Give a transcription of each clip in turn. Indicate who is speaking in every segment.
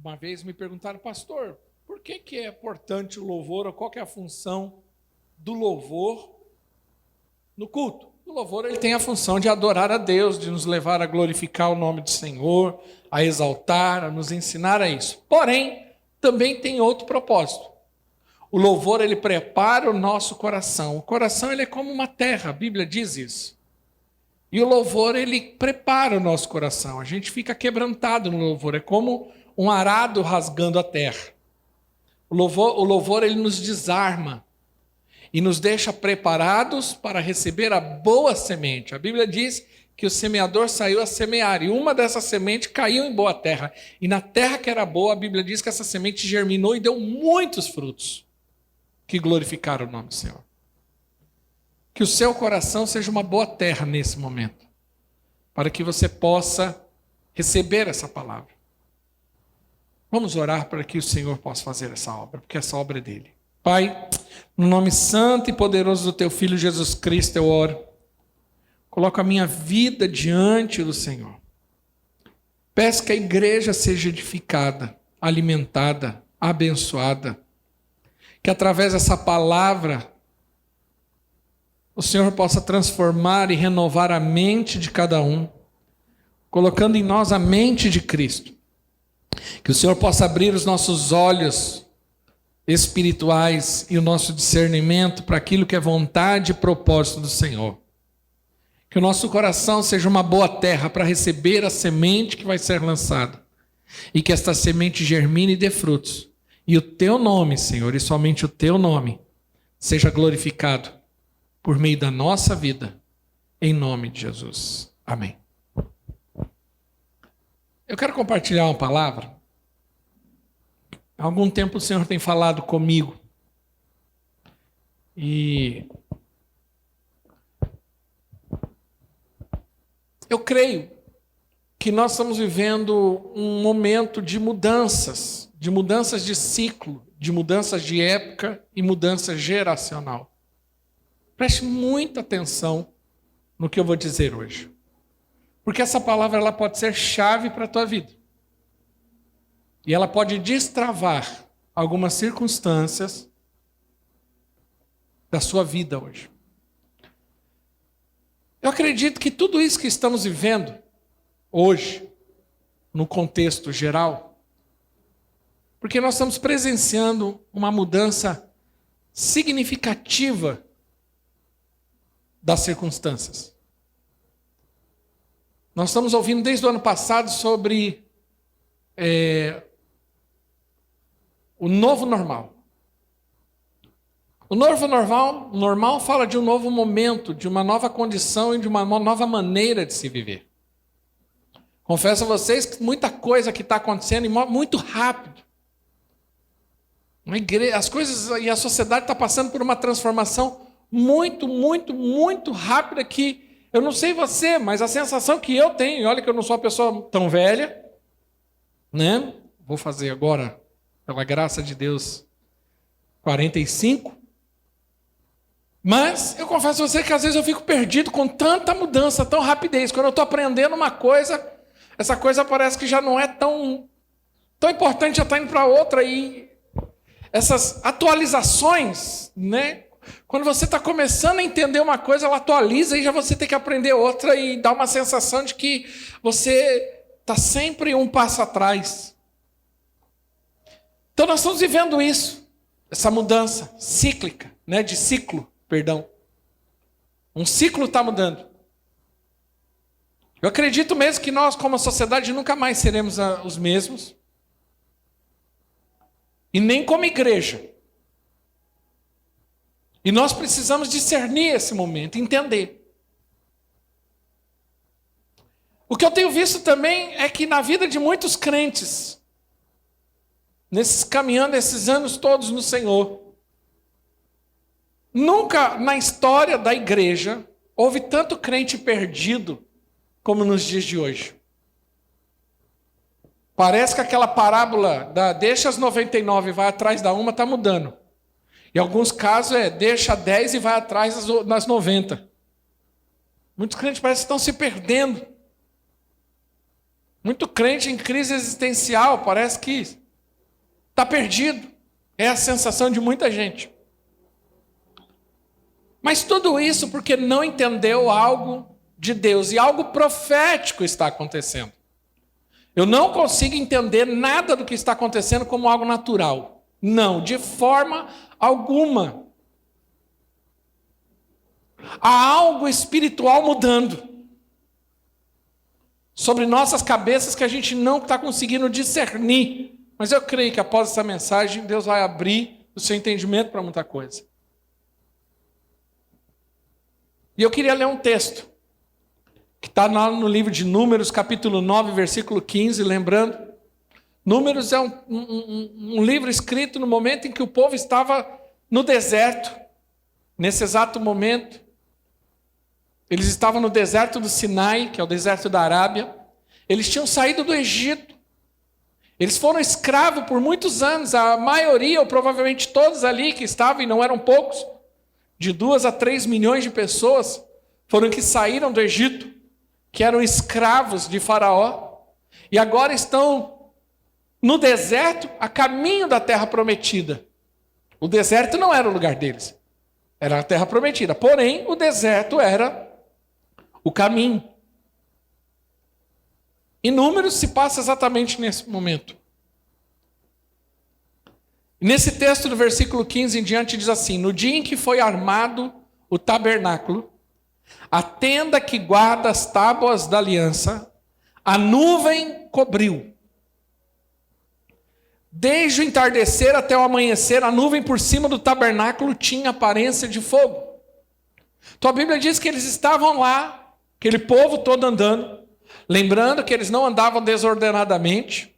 Speaker 1: Uma vez me perguntaram, pastor, por que é importante o louvor, ou qual que é a função do louvor no culto? O louvor ele tem a função de adorar a Deus, de nos levar a glorificar o nome do Senhor, a exaltar, a nos ensinar a isso. Porém, também tem outro propósito. O louvor ele prepara o nosso coração. O coração ele é como uma terra, a Bíblia diz isso. E o louvor ele prepara o nosso coração. A gente fica quebrantado no louvor, é como um arado rasgando a terra. O louvor ele nos desarma e nos deixa preparados para receber a boa semente. A Bíblia diz que o semeador saiu a semear e uma dessas sementes caiu em boa terra. E na terra que era boa, a Bíblia diz que essa semente germinou e deu muitos frutos que glorificaram o nome do Senhor. Que o seu coração seja uma boa terra nesse momento, para que você possa receber essa palavra. Vamos orar para que o Senhor possa fazer essa obra, porque essa obra é dele. Pai, no nome santo e poderoso do teu Filho Jesus Cristo eu oro. Coloco a minha vida diante do Senhor. Peço que a igreja seja edificada, alimentada, abençoada. Que através dessa palavra o Senhor possa transformar e renovar a mente de cada um, colocando em nós a mente de Cristo. Que o Senhor possa abrir os nossos olhos espirituais e o nosso discernimento para aquilo que é vontade e propósito do Senhor. Que o nosso coração seja uma boa terra para receber a semente que vai ser lançada. E que esta semente germine e dê frutos. E o teu nome, Senhor, e somente o teu nome, seja glorificado por meio da nossa vida, em nome de Jesus. Amém. Eu quero compartilhar uma palavra. Há algum tempo o Senhor tem falado comigo. E eu creio que nós estamos vivendo um momento de mudanças de ciclo, de mudanças de época e mudança geracional. Preste muita atenção no que eu vou dizer hoje. Porque essa palavra ela pode ser chave para a tua vida. E ela pode destravar algumas circunstâncias da sua vida hoje. Eu acredito que tudo isso que estamos vivendo hoje, no contexto geral, porque nós estamos presenciando uma mudança significativa das circunstâncias. Nós estamos ouvindo desde o ano passado sobre o novo normal. O novo normal fala de um novo momento, de uma nova condição e de uma nova maneira de se viver. Confesso a vocês que muita coisa que está acontecendo muito rápido. As coisas e a sociedade está passando por uma transformação muito rápida que eu não sei você, mas a sensação que eu tenho, e olha que eu não sou uma pessoa tão velha, né? Vou fazer agora, pela graça de Deus, 45. Mas eu confesso a você que às vezes eu fico perdido com tanta mudança, tão rapidez. Quando eu estou aprendendo uma coisa, essa coisa parece que já não é tão importante, já está indo para outra. E essas atualizações, né? Quando você está começando a entender uma coisa, ela atualiza e já você tem que aprender outra e dá uma sensação de que você está sempre um passo atrás. Então nós estamos vivendo isso, essa mudança cíclica, né? De ciclo, perdão. Um ciclo está mudando. Eu acredito mesmo que nós, como sociedade, nunca mais seremos os mesmos. E nem como igreja. E nós precisamos discernir esse momento, entender. O que eu tenho visto também é que na vida de muitos crentes, caminhando esses anos todos no Senhor, nunca na história da igreja houve tanto crente perdido como nos dias de hoje. Parece que aquela parábola da deixa as 99 e vai atrás da uma está mudando. Em alguns casos deixa 10 e vai atrás das 90. Muitos crentes parecem que estão se perdendo. Muito crente em crise existencial, parece que está perdido. É a sensação de muita gente. Mas tudo isso porque não entendeu algo de Deus. E algo profético está acontecendo. Eu não consigo entender nada do que está acontecendo como algo natural. Não, de forma alguma. Há algo espiritual mudando sobre nossas cabeças que a gente não está conseguindo discernir. Mas eu creio que após essa mensagem, Deus vai abrir o seu entendimento para muita coisa. E eu queria ler um texto, que está no livro de Números, capítulo 9, versículo 15, lembrando. Números é um livro escrito no momento em que o povo estava no deserto. Nesse exato momento, eles estavam no deserto do Sinai, que é o deserto da Arábia. Eles tinham saído do Egito. Eles foram escravos por muitos anos. A maioria, ou provavelmente todos ali que estavam, e não eram poucos, de 2 a 3 milhões de pessoas, foram que saíram do Egito, que eram escravos de Faraó, e agora estão no deserto, a caminho da terra prometida. O deserto não era o lugar deles, era a terra prometida. Porém, o deserto era o caminho. E Números se passa exatamente nesse momento. Nesse texto do versículo 15 em diante diz assim: no dia em que foi armado o tabernáculo, a tenda que guarda as tábuas da aliança, a nuvem cobriu. Desde o entardecer até o amanhecer, a nuvem por cima do tabernáculo tinha aparência de fogo. Então a Bíblia diz que eles estavam lá, aquele povo todo andando, lembrando que eles não andavam desordenadamente,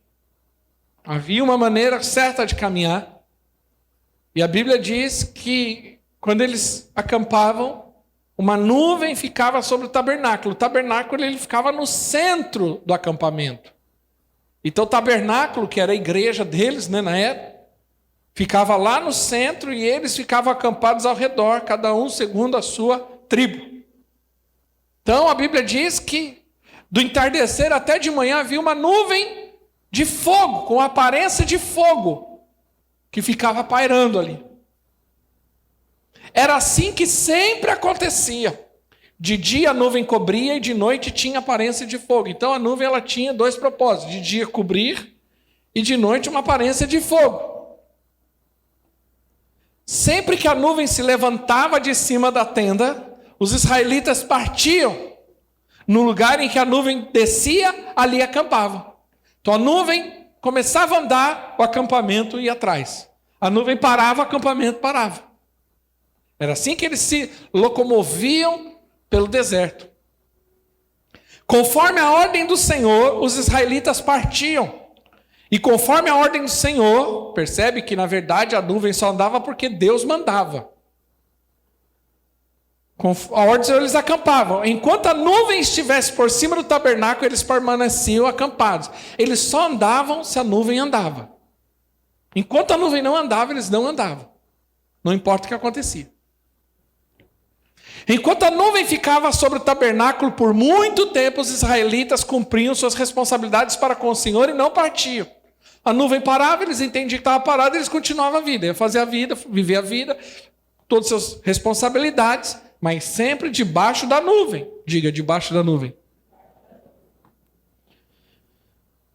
Speaker 1: havia uma maneira certa de caminhar. E a Bíblia diz que quando eles acampavam, uma nuvem ficava sobre o tabernáculo. O tabernáculo ele ficava no centro do acampamento. Então o tabernáculo, que era a igreja deles, né, na época, ficava lá no centro e eles ficavam acampados ao redor, cada um segundo a sua tribo. Então a Bíblia diz que do entardecer até de manhã havia uma nuvem de fogo, com aparência de fogo, que ficava pairando ali. Era assim que sempre acontecia. De dia a nuvem cobria e de noite tinha aparência de fogo. Então a nuvem ela tinha 2 propósitos: de dia cobrir e de noite uma aparência de fogo. Sempre que a nuvem se levantava de cima da tenda, os israelitas partiam. No lugar em que a nuvem descia, ali acampavam. Então a nuvem começava a andar, o acampamento ia atrás. A nuvem parava, o acampamento parava. Era assim que eles se locomoviam pelo deserto. Conforme a ordem do Senhor, os israelitas partiam. E conforme a ordem do Senhor, percebe que na verdade a nuvem só andava porque Deus mandava. Com a ordem do Senhor eles acampavam. Enquanto a nuvem estivesse por cima do tabernáculo, eles permaneciam acampados. Eles só andavam se a nuvem andava. Enquanto a nuvem não andava, eles não andavam. Não importa o que acontecia. Enquanto a nuvem ficava sobre o tabernáculo por muito tempo, os israelitas cumpriam suas responsabilidades para com o Senhor e não partiam. A nuvem parava, eles entendiam que estava parado, eles continuavam a vida. Ia fazer a vida, viver a vida, todas as suas responsabilidades, mas sempre debaixo da nuvem. Diga, debaixo da nuvem.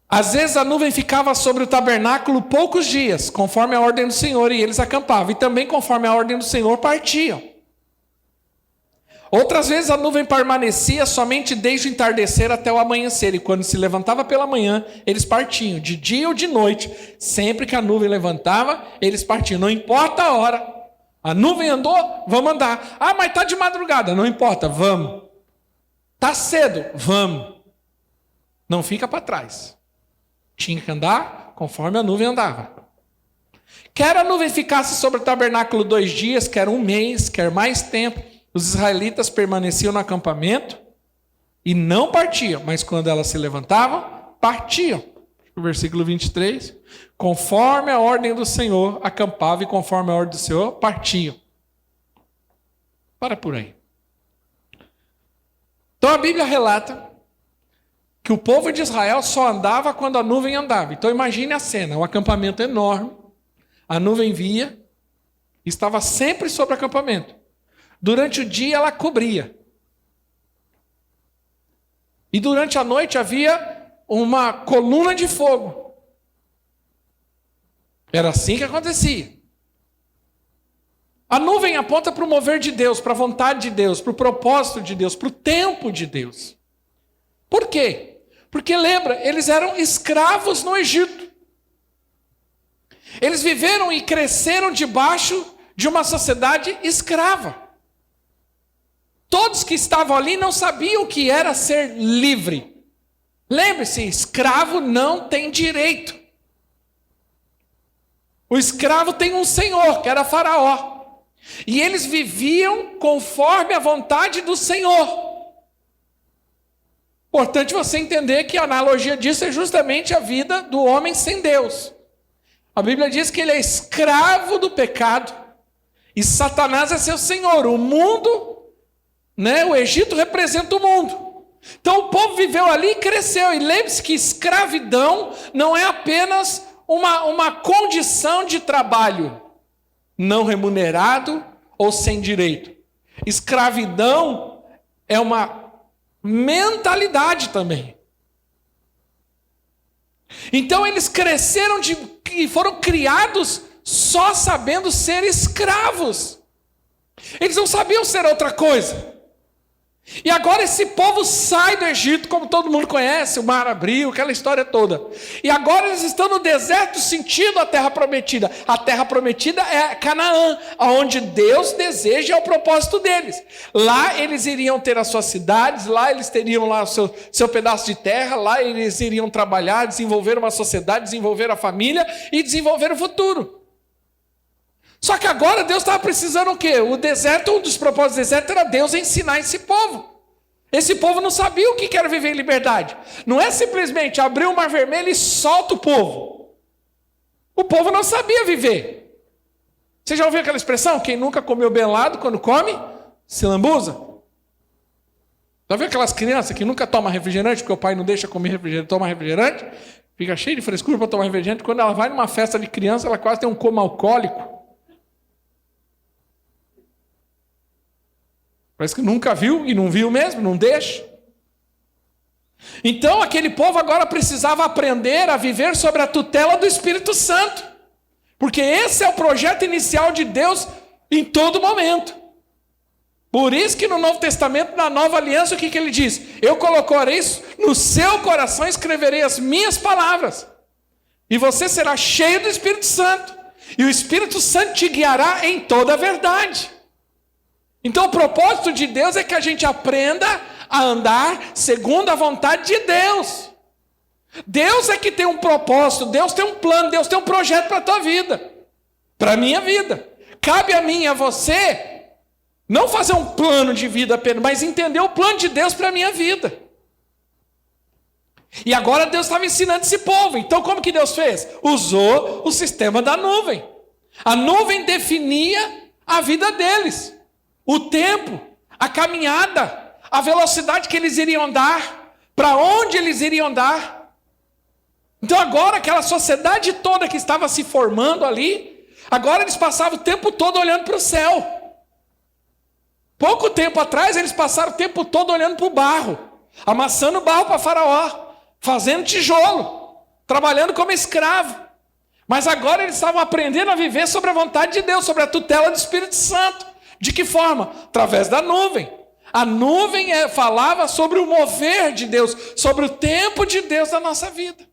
Speaker 1: Às vezes a nuvem ficava sobre o tabernáculo poucos dias, conforme a ordem do Senhor, e eles acampavam. E também conforme a ordem do Senhor, partiam. Outras vezes a nuvem permanecia somente desde o entardecer até o amanhecer. E quando se levantava pela manhã, eles partiam. De dia ou de noite, sempre que a nuvem levantava, eles partiam. Não importa a hora. A nuvem andou, vamos andar. Ah, mas está de madrugada. Não importa, vamos. Está cedo, vamos. Não fica para trás. Tinha que andar conforme a nuvem andava. Quer a nuvem ficasse sobre o tabernáculo 2 dias, quer 1 mês, quer mais tempo, os israelitas permaneciam no acampamento e não partiam, mas quando elas se levantavam, partiam. O versículo 23, conforme a ordem do Senhor, acampavam e conforme a ordem do Senhor, partiam. Para por aí. Então a Bíblia relata que o povo de Israel só andava quando a nuvem andava. Então imagine a cena, um acampamento enorme, a nuvem via, estava sempre sobre o acampamento. Durante o dia ela cobria. E durante a noite havia uma coluna de fogo. Era assim que acontecia. A nuvem aponta para o mover de Deus, para a vontade de Deus, para o propósito de Deus, para o tempo de Deus. Por quê? Porque lembra, eles eram escravos no Egito. Eles viveram e cresceram debaixo de uma sociedade escrava. Todos que estavam ali não sabiam o que era ser livre. Lembre-se, escravo não tem direito. O escravo tem um senhor, que era Faraó. E eles viviam conforme a vontade do Senhor. Importante você entender que a analogia disso é justamente a vida do homem sem Deus. A Bíblia diz que ele é escravo do pecado e Satanás é seu senhor. O mundo, o Egito representa o mundo. Então o povo viveu ali e cresceu. E lembre-se que escravidão não é apenas uma condição de trabalho não remunerado ou sem direito. Escravidão é uma mentalidade também. Então eles cresceram e foram criados só sabendo ser escravos. Eles não sabiam ser outra coisa. E agora esse povo sai do Egito, como todo mundo conhece, o mar abriu, aquela história toda. E agora eles estão no deserto sentindo a terra prometida. A terra prometida é Canaã, onde Deus deseja, é o propósito deles. Lá eles iriam ter as suas cidades, lá eles teriam lá o seu pedaço de terra, lá eles iriam trabalhar, desenvolver uma sociedade, desenvolver a família e desenvolver o futuro. Só que agora Deus estava precisando o quê? O deserto, um dos propósitos do deserto era Deus ensinar esse povo. Esse povo não sabia o que era viver em liberdade. Não é simplesmente abrir o mar vermelho e solta o povo. O povo não sabia viver. Você já ouviu aquela expressão? Quem nunca comeu belado, quando come, se lambuza. Já viu aquelas crianças que nunca tomam refrigerante, porque o pai não deixa comer refrigerante, toma refrigerante, fica cheio de frescura para tomar refrigerante, quando ela vai numa festa de criança, ela quase tem um coma alcoólico. Parece que nunca viu e não viu mesmo, não deixa. Então aquele povo agora precisava aprender a viver sobre a tutela do Espírito Santo. Porque esse é o projeto inicial de Deus em todo momento. Por isso que no Novo Testamento, na Nova Aliança, o que ele diz? Eu colocarei isso no seu coração, escreverei as minhas palavras. E você será cheio do Espírito Santo. E o Espírito Santo te guiará em toda a verdade. Então o propósito de Deus é que a gente aprenda a andar segundo a vontade de Deus. Deus é que tem um propósito, Deus tem um plano, Deus tem um projeto para a tua vida, para a minha vida. Cabe a mim e a você não fazer um plano de vida apenas, mas entender o plano de Deus para a minha vida. E agora Deus estava ensinando esse povo. Então como que Deus fez? Usou o sistema da nuvem. A nuvem definia a vida deles. O tempo, a caminhada, a velocidade que eles iriam andar, para onde eles iriam andar. Então agora aquela sociedade toda que estava se formando ali, agora eles passavam o tempo todo olhando para o céu. Pouco tempo atrás eles passaram o tempo todo olhando para o barro, amassando barro para Faraó, fazendo tijolo, trabalhando como escravo. Mas agora eles estavam aprendendo a viver sobre a vontade de Deus, sobre a tutela do Espírito Santo. De que forma? Através da nuvem. A nuvem falava sobre o mover de Deus, sobre o tempo de Deus na nossa vida.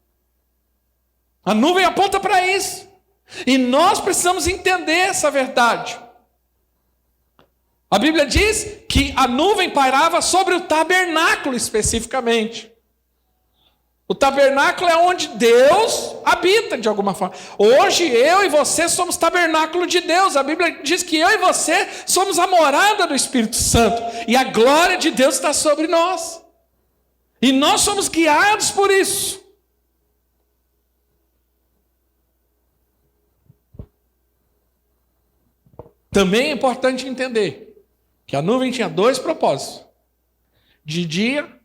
Speaker 1: A nuvem aponta para isso. E nós precisamos entender essa verdade. A Bíblia diz que a nuvem pairava sobre o tabernáculo especificamente. O tabernáculo é onde Deus habita de alguma forma. Hoje eu e você somos tabernáculo de Deus. A Bíblia diz que eu e você somos a morada do Espírito Santo. E a glória de Deus está sobre nós. E nós somos guiados por isso. Também é importante entender que a nuvem tinha dois propósitos. De dia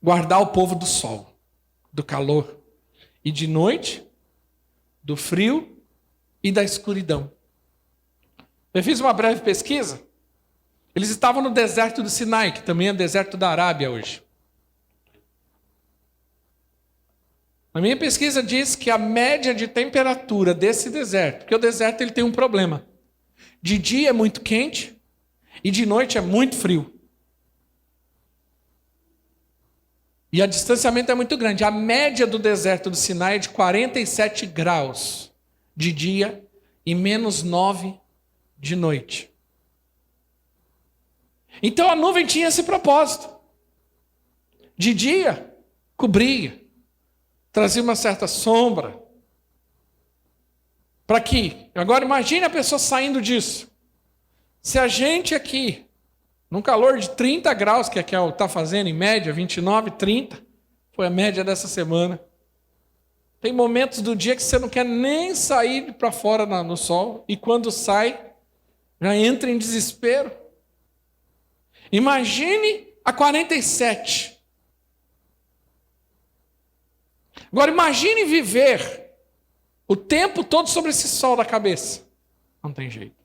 Speaker 1: guardar o povo do sol, do calor, e de noite, do frio e da escuridão. Eu fiz uma breve pesquisa. Eles estavam no deserto do Sinai, que também é deserto da Arábia hoje. A minha pesquisa diz que a média de temperatura desse deserto, porque o deserto ele tem um problema. De dia é muito quente e de noite é muito frio. E o distanciamento é muito grande. A média do deserto do Sinai é de 47 graus de dia e menos 9 de noite. Então a nuvem tinha esse propósito. De dia, cobria, trazia uma certa sombra. Para quê? Agora imagine a pessoa saindo disso. Se a gente aqui, num calor de 30 graus, que aqui está fazendo em média, 29, 30, foi a média dessa semana. Tem momentos do dia que você não quer nem sair para fora no sol, e quando sai, já entra em desespero. Imagine a 47. Agora imagine viver o tempo todo sobre esse sol da cabeça. Não tem jeito.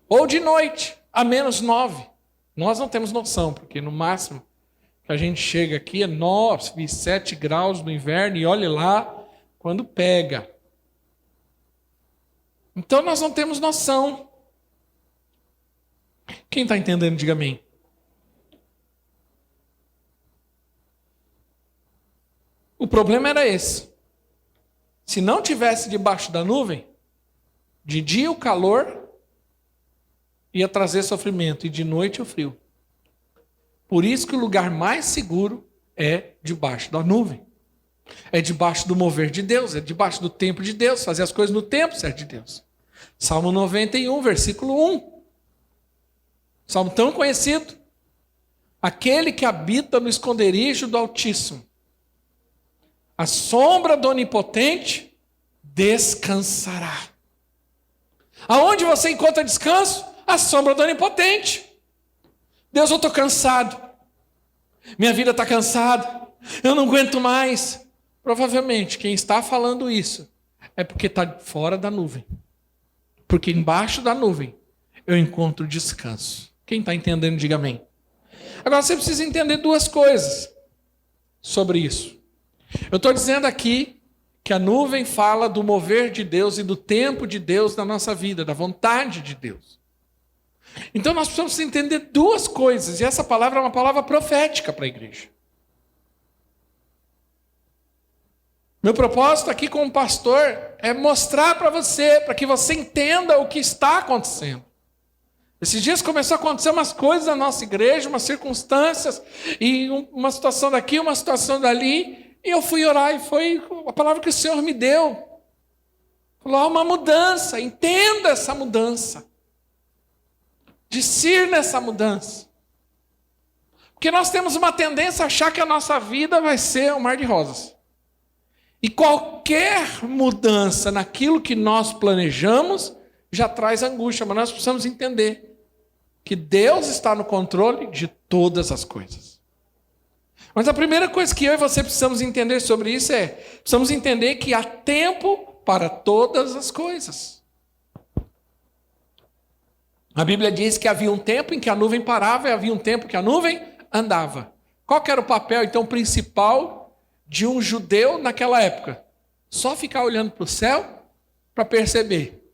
Speaker 1: Ou de noite, a menos 9. Nós não temos noção, porque no máximo que a gente chega aqui é 9, 7 graus no inverno, e olhe lá quando pega. Então nós não temos noção. Quem está entendendo, diga amém. O problema era esse. Se não tivesse debaixo da nuvem, de dia o calor ia trazer sofrimento, e de noite o frio. Por isso que o lugar mais seguro é debaixo da nuvem. É debaixo do mover de Deus, é debaixo do tempo de Deus, fazer as coisas no tempo certo de Deus. Salmo 91, versículo 1. Salmo tão conhecido. Aquele que habita no esconderijo do Altíssimo, a sombra do Onipotente descansará. Aonde você encontra descanso? A sombra do Onipotente. Deus, eu estou cansado. Minha vida está cansada. Eu não aguento mais. Provavelmente quem está falando isso é porque está fora da nuvem. Porque embaixo da nuvem eu encontro descanso. Quem está entendendo, diga amém. Agora você precisa entender duas coisas sobre isso. Eu estou dizendo aqui que a nuvem fala do mover de Deus e do tempo de Deus na nossa vida, da vontade de Deus. Então nós precisamos entender duas coisas, e essa palavra é uma palavra profética para a igreja. Meu propósito aqui como pastor é mostrar para você, para que você entenda o que está acontecendo. Esses dias começou a acontecer umas coisas na nossa igreja, umas circunstâncias, e uma situação daqui, uma situação dali, e eu fui orar, e foi a palavra que o Senhor me deu. Falou, há uma mudança, entenda essa mudança. Discirna essa mudança. Porque nós temos uma tendência a achar que a nossa vida vai ser um mar de rosas. E qualquer mudança naquilo que nós planejamos já traz angústia, mas nós precisamos entender que Deus está no controle de todas as coisas. Mas a primeira coisa que eu e você precisamos entender sobre isso é, precisamos entender que há tempo para todas as coisas. A Bíblia diz que havia um tempo em que a nuvem parava e havia um tempo que a nuvem andava. Qual que era o papel, então, principal de um judeu naquela época? Só ficar olhando para o céu para perceber.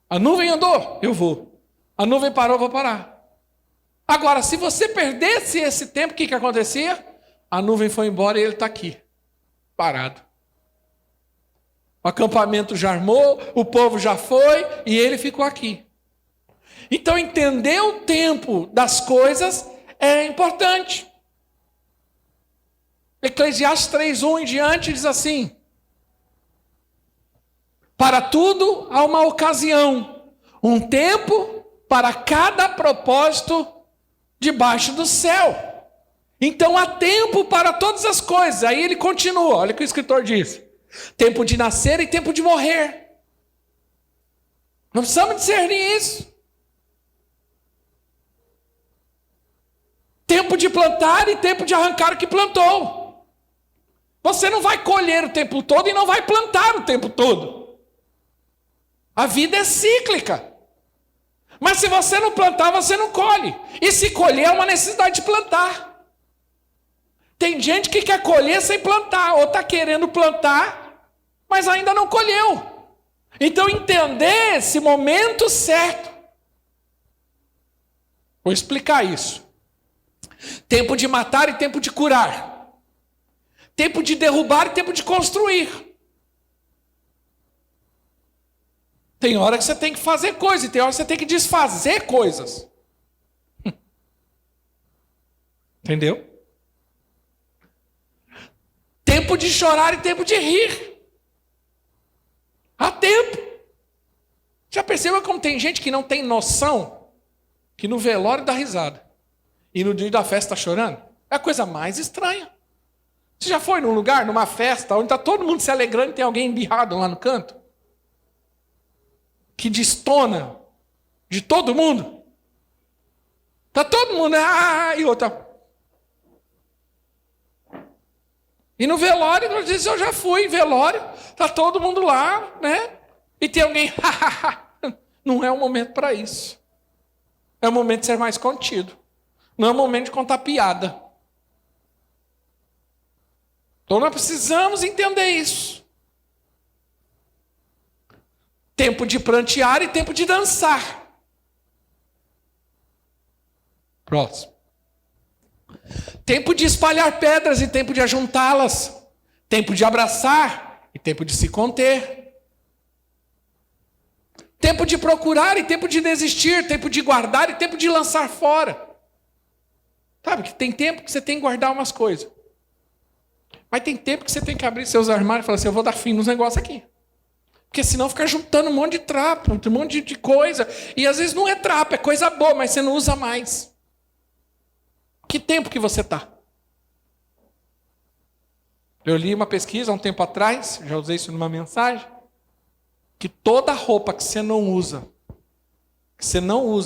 Speaker 1: A nuvem andou, eu vou. A nuvem parou, eu vou parar. Agora, se você perdesse esse tempo, o que acontecia? A nuvem foi embora e ele está aqui, parado. O acampamento já armou, o povo já foi e ele ficou aqui. Então, entender o tempo das coisas é importante. Eclesiastes 3:1 em diante diz assim: para tudo há uma ocasião, um tempo para cada propósito debaixo do céu. Então há tempo para todas as coisas. Aí ele continua, olha o que o escritor diz: tempo de nascer e tempo de morrer. Nós precisamos discernir isso. Tempo de plantar e tempo de arrancar o que plantou. Você não vai colher o tempo todo e não vai plantar o tempo todo. A vida é cíclica. Mas se você não plantar, você não colhe. E se colher, é uma necessidade de plantar. Tem gente que quer colher sem plantar, ou está querendo plantar, mas ainda não colheu. Então, entender esse momento certo. Vou explicar isso. Tempo de matar e tempo de curar. Tempo de derrubar e tempo de construir. Tem hora que você tem que fazer coisas, e tem hora que você tem que desfazer coisas. Entendeu? Tempo de chorar e tempo de rir. Há tempo. Já percebeu como tem gente que não tem noção que no velório dá risada e no dia da festa está chorando? É a coisa mais estranha. Você já foi num lugar, numa festa, onde está todo mundo se alegrando e tem alguém embirrado lá no canto? Que destona de todo mundo. Está todo mundo, e outra. E no velório, às vezes eu já fui em velório, está todo mundo lá, né? E tem alguém, não é o momento para isso. É o momento de ser mais contido. Não é o momento de contar piada. Então nós precisamos entender isso. Tempo de prantear e tempo de dançar. Próximo. Tempo de espalhar pedras e tempo de ajuntá-las. Tempo de abraçar e tempo de se conter. Tempo de procurar e tempo de desistir. Tempo de guardar e tempo de lançar fora. Sabe que tem tempo que você tem que guardar umas coisas. Mas tem tempo que você tem que abrir seus armários e falar assim, eu vou dar fim nos negócios aqui. Porque senão fica juntando um monte de trapo, um monte de coisa. E às vezes não é trapo, é coisa boa, mas você não usa mais. Que tempo que você está? Eu li uma pesquisa há um tempo atrás, já usei isso numa mensagem, que toda roupa que você não usa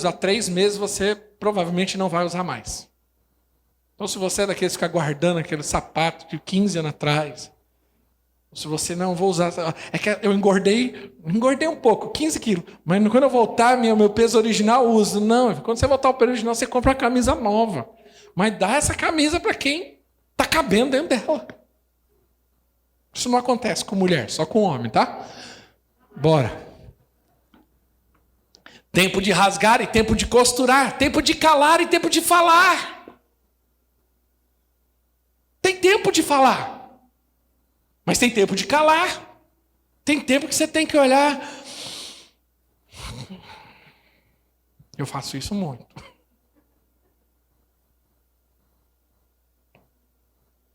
Speaker 1: há 3 meses, você provavelmente não vai usar mais. Então se você é daqueles que fica guardando aquele sapato de 15 anos atrás, se você não vou usar, é que eu engordei um pouco, 15 quilos, mas quando eu voltar, meu peso original eu uso. Não, quando você voltar ao peso original, você compra uma camisa nova. Mas dá essa camisa para quem está cabendo dentro dela. Isso não acontece com mulher, só com homem, tá? Bora. Tempo de rasgar e tempo de costurar. Tempo de calar e tempo de falar. Tem tempo de falar. Mas tem tempo de calar. Tem tempo que você tem que olhar. Eu faço isso muito.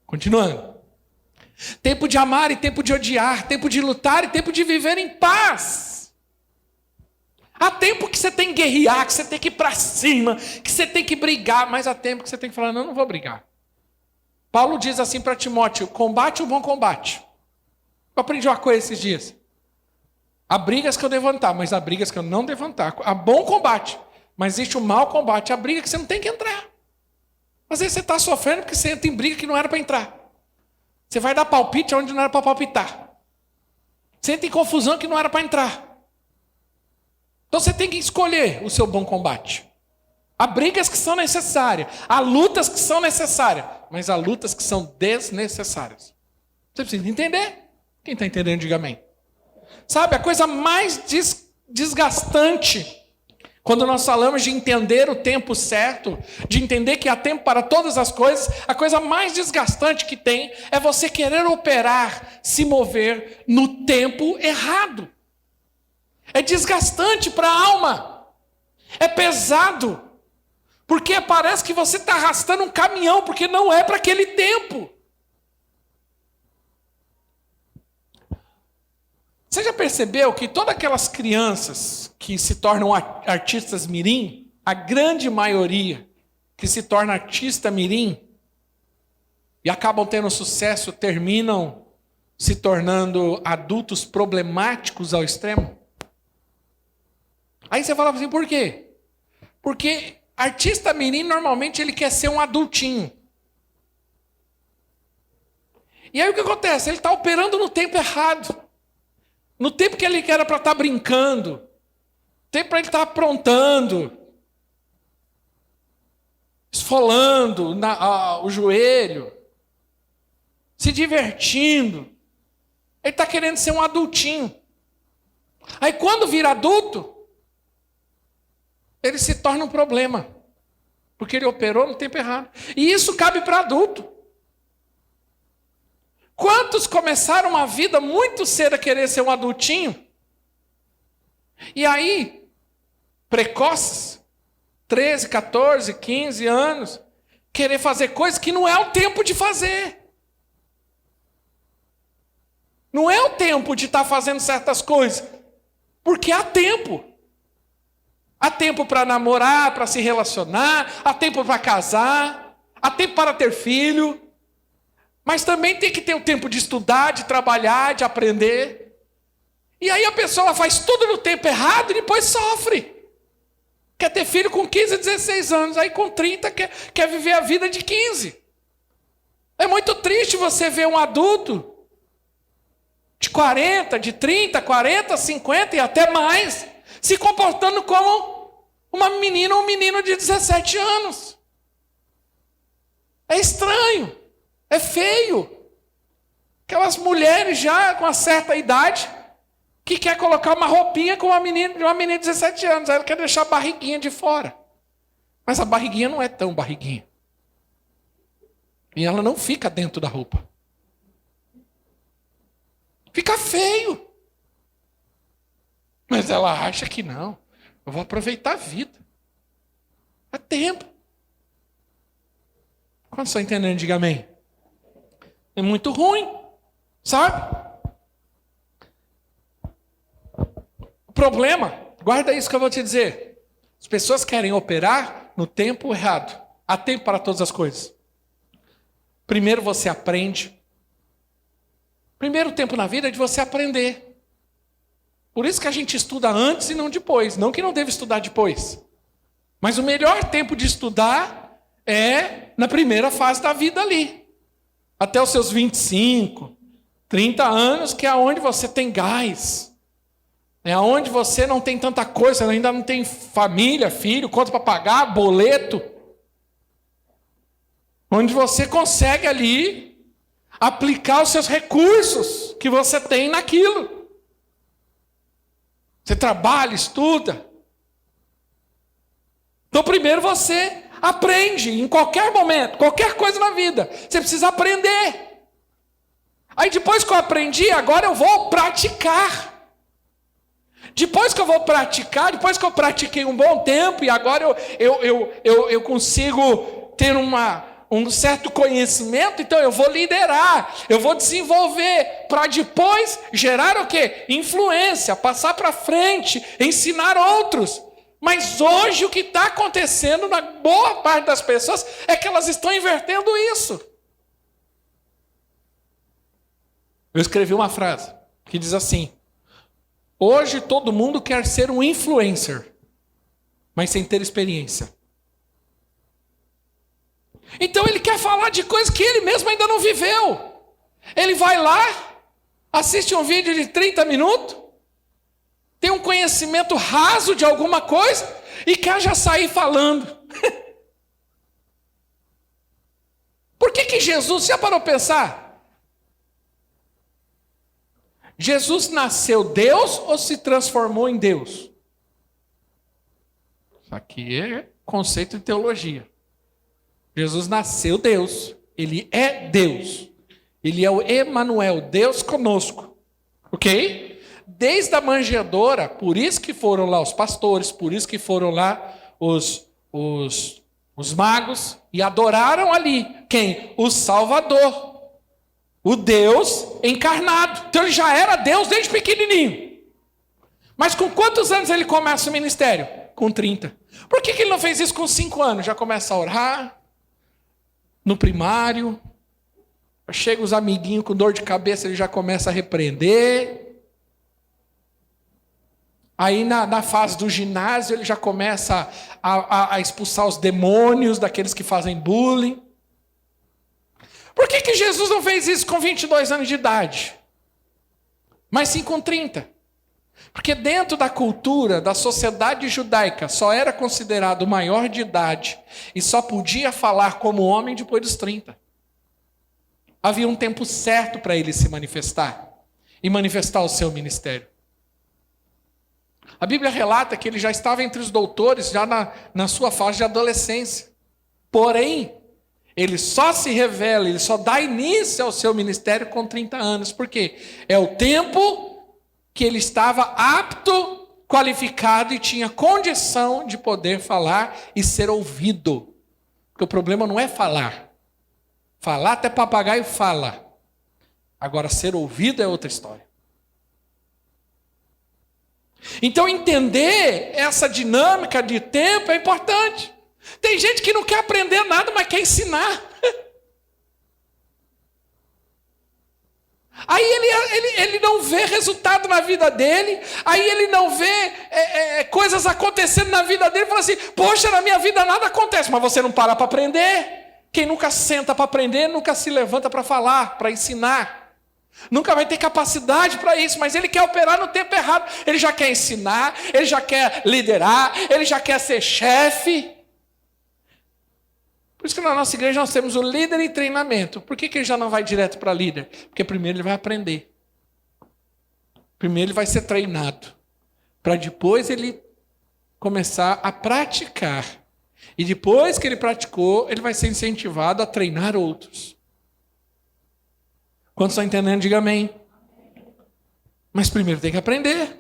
Speaker 1: Continuando. Tempo de amar e tempo de odiar. Tempo de lutar e tempo de viver em paz. Há tempo que você tem que guerrear, que você tem que ir para cima, que você tem que brigar. Mas há tempo que você tem que falar, não vou brigar. Paulo diz assim para Timóteo, combate o bom combate. Eu aprendi uma coisa esses dias. Há brigas que eu devo levantar, mas há brigas que eu não devo levantar. Há bom combate, mas existe o mau combate. Há briga que você não tem que entrar. Às vezes você está sofrendo porque você entra em briga que não era para entrar. Você vai dar palpite onde não era para palpitar. Você entra em confusão que não era para entrar. Então você tem que escolher o seu bom combate. Há brigas que são necessárias. Há lutas que são necessárias. Mas há lutas que são desnecessárias. Você precisa entender. Quem está entendendo, diga amém. Sabe, a coisa mais desgastante, quando nós falamos de entender o tempo certo, de entender que há tempo para todas as coisas, a coisa mais desgastante que tem é você querer operar, se mover no tempo errado. É desgastante para a alma. É pesado. Porque parece que você está arrastando um caminhão, porque não é para aquele tempo. Você já percebeu que todas aquelas crianças que se tornam artistas mirim, a grande maioria que se torna artista mirim e acabam tendo sucesso, terminam se tornando adultos problemáticos ao extremo? Aí você fala assim, por quê? Porque Artista mirim, normalmente, ele quer ser um adultinho. E aí o que acontece? Ele está operando no tempo errado. No tempo que ele era para estar brincando. No tempo para ele estar aprontando. Esfolando o joelho. Se divertindo. Ele está querendo ser um adultinho. Aí quando vira adulto, ele se torna um problema. Porque ele operou no tempo errado. E isso cabe para adulto. Quantos começaram uma vida muito cedo a querer ser um adultinho? E aí, precoces, 13, 14, 15 anos, querer fazer coisas que não é o tempo de fazer. Não é o tempo de estar fazendo certas coisas. Porque há tempo. Há tempo para namorar, para se relacionar, há tempo para casar, há tempo para ter filho. Mas também tem que ter o tempo de estudar, de trabalhar, de aprender. E aí a pessoa faz tudo no tempo errado e depois sofre. Quer ter filho com 15, 16 anos, aí com 30 quer viver a vida de 15. É muito triste você ver um adulto de 40, de 30, 40, 50 e até mais, se comportando como uma menina ou um menino de 17 anos. É estranho. É feio. Aquelas mulheres já com uma certa idade que quer colocar uma roupinha com uma menina de 17 anos. Aí ela quer deixar a barriguinha de fora. Mas a barriguinha não é tão barriguinha. E ela não fica dentro da roupa. Fica feio. Mas ela acha que não. Eu vou aproveitar a vida. É tempo. Quando estão entendendo, diga amém. É muito ruim, sabe? O problema, guarda isso que eu vou te dizer. As pessoas querem operar no tempo errado. Há tempo para todas as coisas. Primeiro você aprende. Primeiro tempo na vida é de você aprender. Por isso que a gente estuda antes e não depois. Não que não deve estudar depois. Mas o melhor tempo de estudar é na primeira fase da vida ali. Até os seus 25, 30 anos, que é onde você tem gás. É onde você não tem tanta coisa, ainda não tem família, filho, conta para pagar, boleto. Onde você consegue ali aplicar os seus recursos que você tem naquilo. Você trabalha, estuda. Então primeiro você aprende em qualquer momento, qualquer coisa na vida. Você precisa aprender. Aí depois que eu aprendi, agora eu vou praticar. Depois que eu vou praticar, depois que eu pratiquei um bom tempo, e agora eu consigo ter um certo conhecimento, então eu vou liderar, eu vou desenvolver, para depois gerar o quê? Influência, passar para frente, ensinar outros. Mas hoje o que está acontecendo na boa parte das pessoas é que elas estão invertendo isso. Eu escrevi uma frase que diz assim: hoje todo mundo quer ser um influencer, mas sem ter experiência. Então ele quer falar de coisas que ele mesmo ainda não viveu. Ele vai lá, assiste um vídeo de 30 minutos, tem um conhecimento raso de alguma coisa e quer já sair falando. Por que Jesus, já parou para pensar? Jesus nasceu Deus ou se transformou em Deus? Isso aqui é conceito de teologia. Jesus nasceu Deus. Ele é Deus. Ele é o Emanuel, Deus conosco. Ok? Desde a manjedoura, por isso que foram lá os pastores, por isso que foram lá os magos e adoraram ali. Quem? O Salvador. O Deus encarnado. Então ele já era Deus desde pequenininho. Mas com quantos anos ele começa o ministério? Com 30. Por que ele não fez isso com 5 anos? Já começa a orar. No primário. Chega os amiguinhos com dor de cabeça, ele já começa a repreender. Aí na fase do ginásio ele já começa a expulsar os demônios daqueles que fazem bullying. Por que Jesus não fez isso com 22 anos de idade? Mas sim com 30? Porque dentro da cultura, da sociedade judaica, só era considerado maior de idade e só podia falar como homem depois dos 30. Havia um tempo certo para ele se manifestar e manifestar o seu ministério. A Bíblia relata que ele já estava entre os doutores, já na sua fase de adolescência. Porém, ele só se revela, ele só dá início ao seu ministério com 30 anos. Por quê? É o tempo que ele estava apto, qualificado e tinha condição de poder falar e ser ouvido. Porque o problema não é falar. Falar até papagaio fala. Agora, ser ouvido é outra história. Então, entender essa dinâmica de tempo é importante. Tem gente que não quer aprender nada, mas quer ensinar. Aí ele não vê resultado na vida dele, aí ele não vê coisas acontecendo na vida dele, fala assim, poxa, na minha vida nada acontece, mas você não para para aprender. Quem nunca senta para aprender, nunca se levanta para falar, para ensinar. Nunca vai ter capacidade para isso, mas ele quer operar no tempo errado. Ele já quer ensinar, ele já quer liderar, ele já quer ser chefe. Por isso que na nossa igreja nós temos o líder em treinamento. Por que ele já não vai direto para líder? Porque primeiro ele vai aprender. Primeiro ele vai ser treinado. Para depois ele começar a praticar. E depois que ele praticou, ele vai ser incentivado a treinar outros. Quantos estão entendendo? Diga amém. Mas primeiro tem que aprender.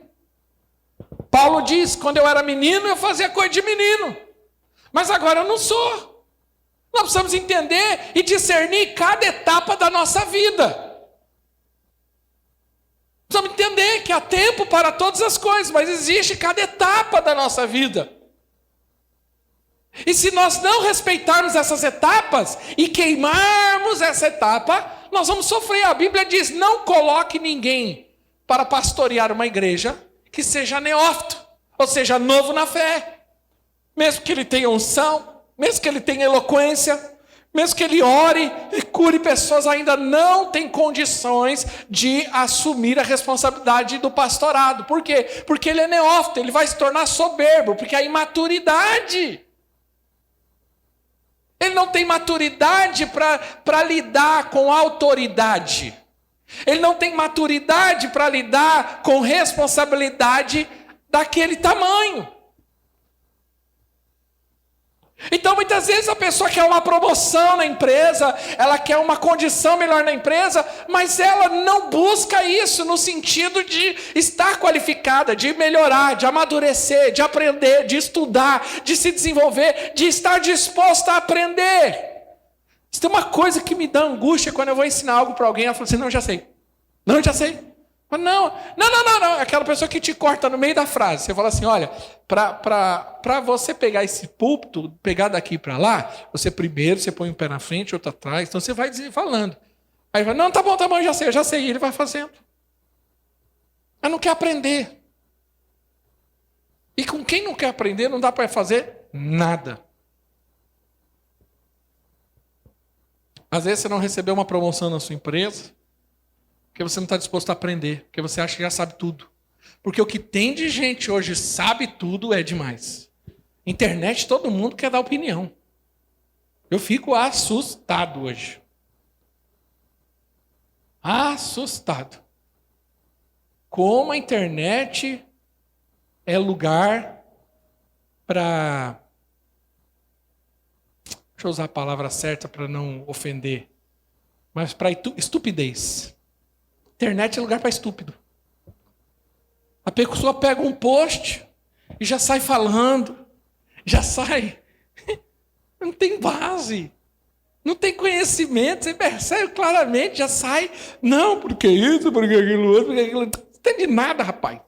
Speaker 1: Paulo diz, quando eu era menino, eu fazia coisa de menino. Mas agora eu não sou. Nós precisamos entender e discernir cada etapa da nossa vida. Precisamos entender que há tempo para todas as coisas, mas existe cada etapa da nossa vida. E se nós não respeitarmos essas etapas e queimarmos essa etapa, nós vamos sofrer. A Bíblia diz, não coloque ninguém para pastorear uma igreja que seja neófito, ou seja, novo na fé. Mesmo que ele tenha unção, mesmo que ele tenha eloquência, mesmo que ele ore e cure pessoas, ainda não tem condições de assumir a responsabilidade do pastorado. Por quê? Porque ele é neófito, ele vai se tornar soberbo, porque a imaturidade. Ele não tem maturidade para lidar com autoridade. Ele não tem maturidade para lidar com responsabilidade daquele tamanho. Então, muitas vezes a pessoa quer uma promoção na empresa, ela quer uma condição melhor na empresa, mas ela não busca isso no sentido de estar qualificada, de melhorar, de amadurecer, de aprender, de estudar, de se desenvolver, de estar disposta a aprender. Se tem uma coisa que me dá angústia quando eu vou ensinar algo para alguém, ela fala assim, não, já sei. Não, já sei. Não. Aquela pessoa que te corta no meio da frase. Você fala assim, olha, para você pegar esse púlpito, pegar daqui para lá, você primeiro você põe um pé na frente, outro atrás, então você vai falando. Aí vai, não, tá bom, já sei. E ele vai fazendo. Mas não quer aprender. E com quem não quer aprender, não dá para fazer nada. Às vezes você não recebeu uma promoção na sua empresa, porque você não está disposto a aprender, porque você acha que já sabe tudo. Porque o que tem de gente hoje sabe tudo é demais. Internet, todo mundo quer dar opinião. Eu fico assustado hoje. Assustado. Como a internet é lugar para... Deixa eu usar a palavra certa para não ofender. Mas para estupidez. Internet é lugar para estúpido. A pessoa pega um post e já sai falando. Já sai. Não tem base. Não tem conhecimento. Você percebe claramente, já sai. Não, porque isso, porque aquilo outro, porque aquilo outro. Não entende nada, rapaz.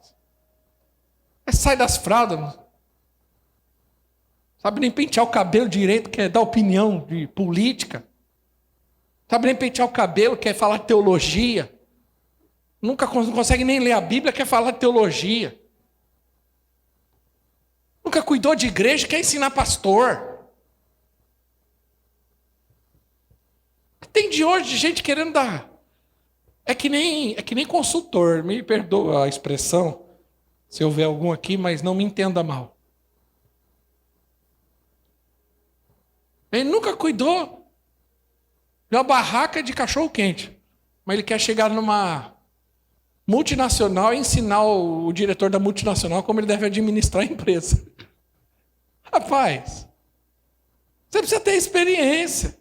Speaker 1: Sai das fraldas. Não sabe nem pentear o cabelo direito, quer dar opinião de política. Não sabe nem pentear o cabelo, quer falar teologia. Não consegue nem ler a Bíblia, quer falar de teologia. cuidou de igreja quer ensinar pastor. Tem de hoje de gente querendo dar. É que nem consultor, me perdoa a expressão, se houver algum aqui, mas não me entenda mal. Ele nunca cuidou de uma barraca de cachorro-quente, mas ele quer chegar numa multinacional e ensinar o diretor da multinacional como ele deve administrar a empresa. Rapaz, você precisa ter experiência.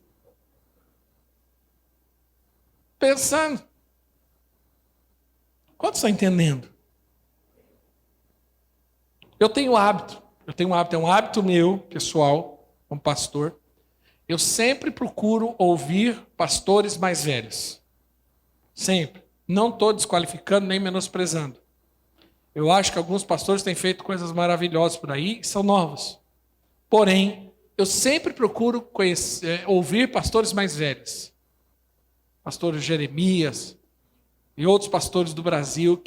Speaker 1: Pensando. Quantos estão entendendo? Eu tenho um hábito, é um hábito meu, pessoal, como pastor. Eu sempre procuro ouvir pastores mais velhos. Sempre. Não estou desqualificando nem menosprezando. Eu acho que alguns pastores têm feito coisas maravilhosas por aí e são novos. Porém, eu sempre procuro ouvir pastores mais velhos. Pastor Jeremias e outros pastores do Brasil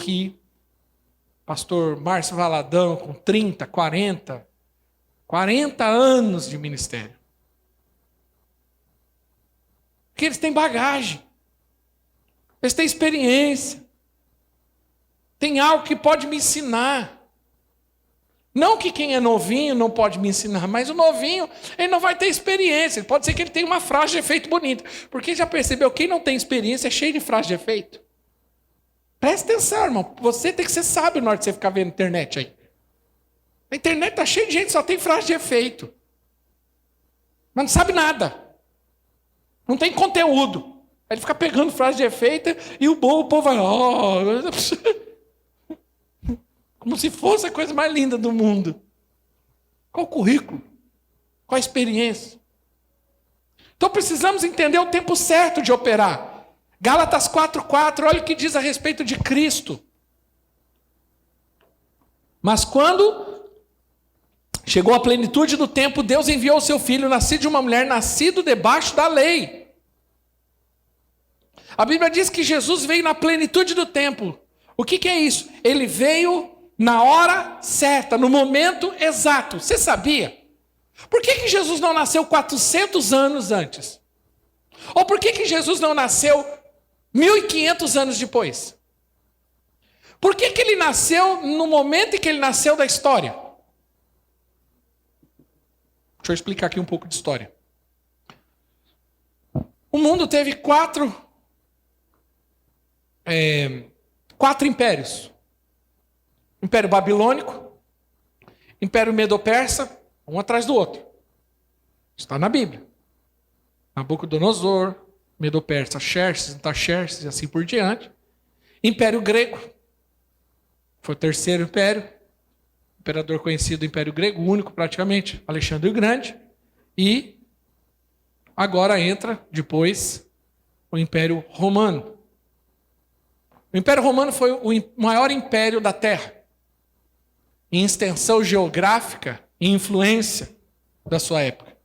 Speaker 1: pastor Márcio Valadão, com 30, 40 anos de ministério. Porque eles têm bagagem. Eles têm experiência. Tem algo que pode me ensinar. Não que quem é novinho não pode me ensinar, mas o novinho, ele não vai ter experiência. Pode ser que ele tenha uma frase de efeito bonita. Porque já percebeu, quem não tem experiência é cheio de frase de efeito. Presta atenção, irmão. Você tem que ser sábio na hora de você ficar vendo internet aí. A internet está cheia de gente que só tem frase de efeito. Mas não sabe nada. Não tem conteúdo. Aí ele fica pegando frase de efeito e o povo vai... como se fosse a coisa mais linda do mundo. Qual o currículo? Qual a experiência? Então precisamos entender o tempo certo de operar. Gálatas 4:4, olha o que diz a respeito de Cristo. Mas quando chegou a plenitude do tempo, Deus enviou o seu filho, nascido de uma mulher, nascido debaixo da lei. A Bíblia diz que Jesus veio na plenitude do tempo. O que é isso? Ele veio na hora certa, no momento exato. Você sabia? Por que Jesus não nasceu 400 anos antes? Ou por que Jesus não nasceu 1500 anos depois? Por que ele nasceu no momento em que ele nasceu da história? Deixa eu explicar aqui um pouco de história. O mundo teve quatro impérios. Império Babilônico, Império Medo-Persa, um atrás do outro. Está na Bíblia. Nabucodonosor, Medo-Persa, Xerxes, Artaxerxes e assim por diante. Império Grego, foi o terceiro império. Imperador conhecido do Império Grego, único praticamente, Alexandre o Grande. E agora entra, depois, o Império Romano. O Império Romano foi o maior império da Terra, em extensão geográfica e influência da sua época.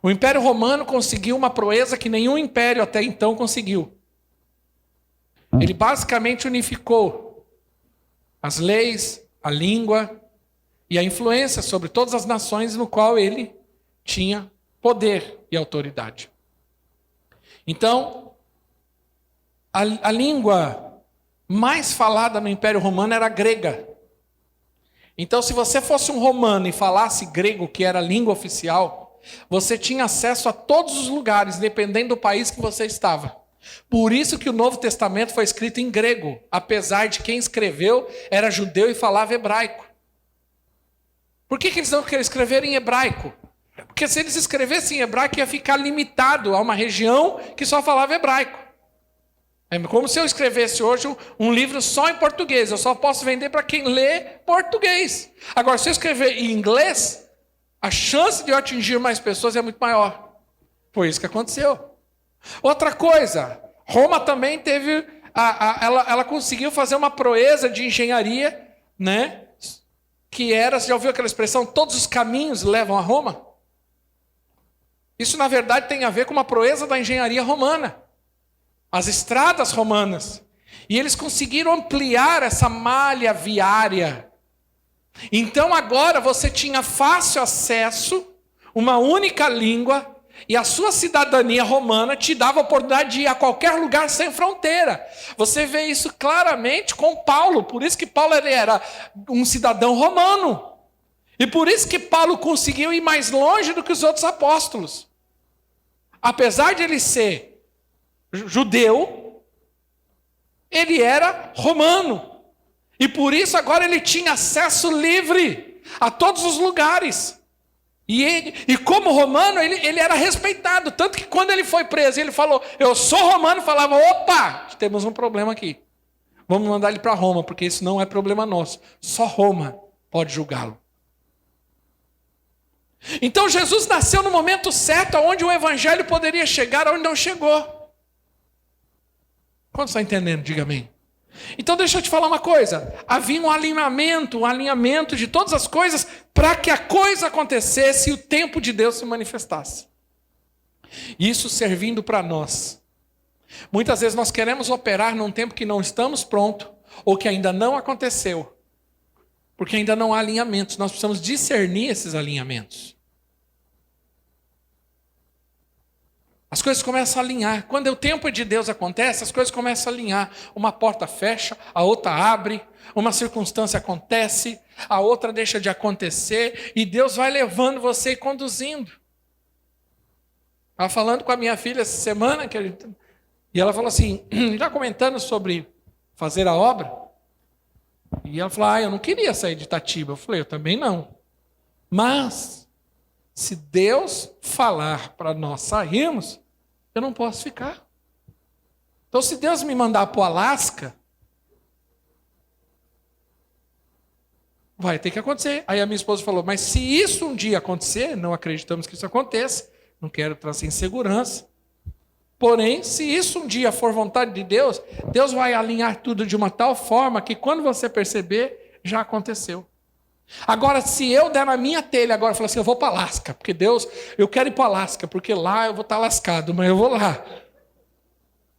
Speaker 1: O Império Romano conseguiu uma proeza que nenhum império até então conseguiu. Ele basicamente unificou as leis, a língua e a influência sobre todas as nações no qual ele tinha poder e autoridade. Então, a língua mais falada no Império Romano era a grega. Então, se você fosse um romano e falasse grego, que era a língua oficial, você tinha acesso a todos os lugares, dependendo do país que você estava. Por isso que o Novo Testamento foi escrito em grego, apesar de quem escreveu era judeu e falava hebraico. Por que eles não queriam escrever em hebraico? Porque se eles escrevessem em hebraico, ia ficar limitado a uma região que só falava hebraico. É como se eu escrevesse hoje um livro só em português. Eu só posso vender para quem lê português. Agora, se eu escrever em inglês, a chance de eu atingir mais pessoas é muito maior. Foi isso que aconteceu. Outra coisa, Roma também teve... ela conseguiu fazer uma proeza de engenharia, né? Que era, você já ouviu aquela expressão, todos os caminhos levam a Roma? Isso, na verdade, tem a ver com uma proeza da engenharia romana. As estradas romanas. E eles conseguiram ampliar essa malha viária. Então agora você tinha fácil acesso, uma única língua, e a sua cidadania romana te dava a oportunidade de ir a qualquer lugar sem fronteira. Você vê isso claramente com Paulo, por isso que Paulo era um cidadão romano. E por isso que Paulo conseguiu ir mais longe do que os outros apóstolos. Apesar de ele ser judeu, ele era romano. E por isso agora ele tinha acesso livre a todos os lugares. E como romano, ele era respeitado. Tanto que quando ele foi preso, ele falou, eu sou romano, falava, opa, temos um problema aqui. Vamos mandar ele para Roma, porque isso não é problema nosso. Só Roma pode julgá-lo. Então Jesus nasceu no momento certo, onde o evangelho poderia chegar, onde não chegou. Quantos estão entendendo? Diga amém. Então deixa eu te falar uma coisa, havia um alinhamento de todas as coisas para que a coisa acontecesse e o tempo de Deus se manifestasse. Isso servindo para nós. Muitas vezes nós queremos operar num tempo que não estamos prontos ou que ainda não aconteceu, porque ainda não há alinhamentos, nós precisamos discernir esses alinhamentos. As coisas começam a alinhar. Quando o tempo de Deus acontece, as coisas começam a alinhar. Uma porta fecha, a outra abre, uma circunstância acontece, a outra deixa de acontecer, e Deus vai levando você e conduzindo. Estava falando com a minha filha essa semana, e ela falou assim, já comentando sobre fazer a obra, e ela falou, eu não queria sair de Itatiba. Eu falei, eu também não. Mas, se Deus falar para nós sairmos, eu não posso ficar. Então, se Deus me mandar para o Alasca, vai ter que acontecer. Aí a minha esposa falou, mas se isso um dia acontecer, não acreditamos que isso aconteça, não quero trazer insegurança. Porém, se isso um dia for vontade de Deus, Deus vai alinhar tudo de uma tal forma que quando você perceber, já aconteceu. Agora, se eu der na minha telha agora, falar assim, eu vou para Alasca, porque Deus, eu quero ir para Alasca, porque lá eu vou estar lascado, mas eu vou lá.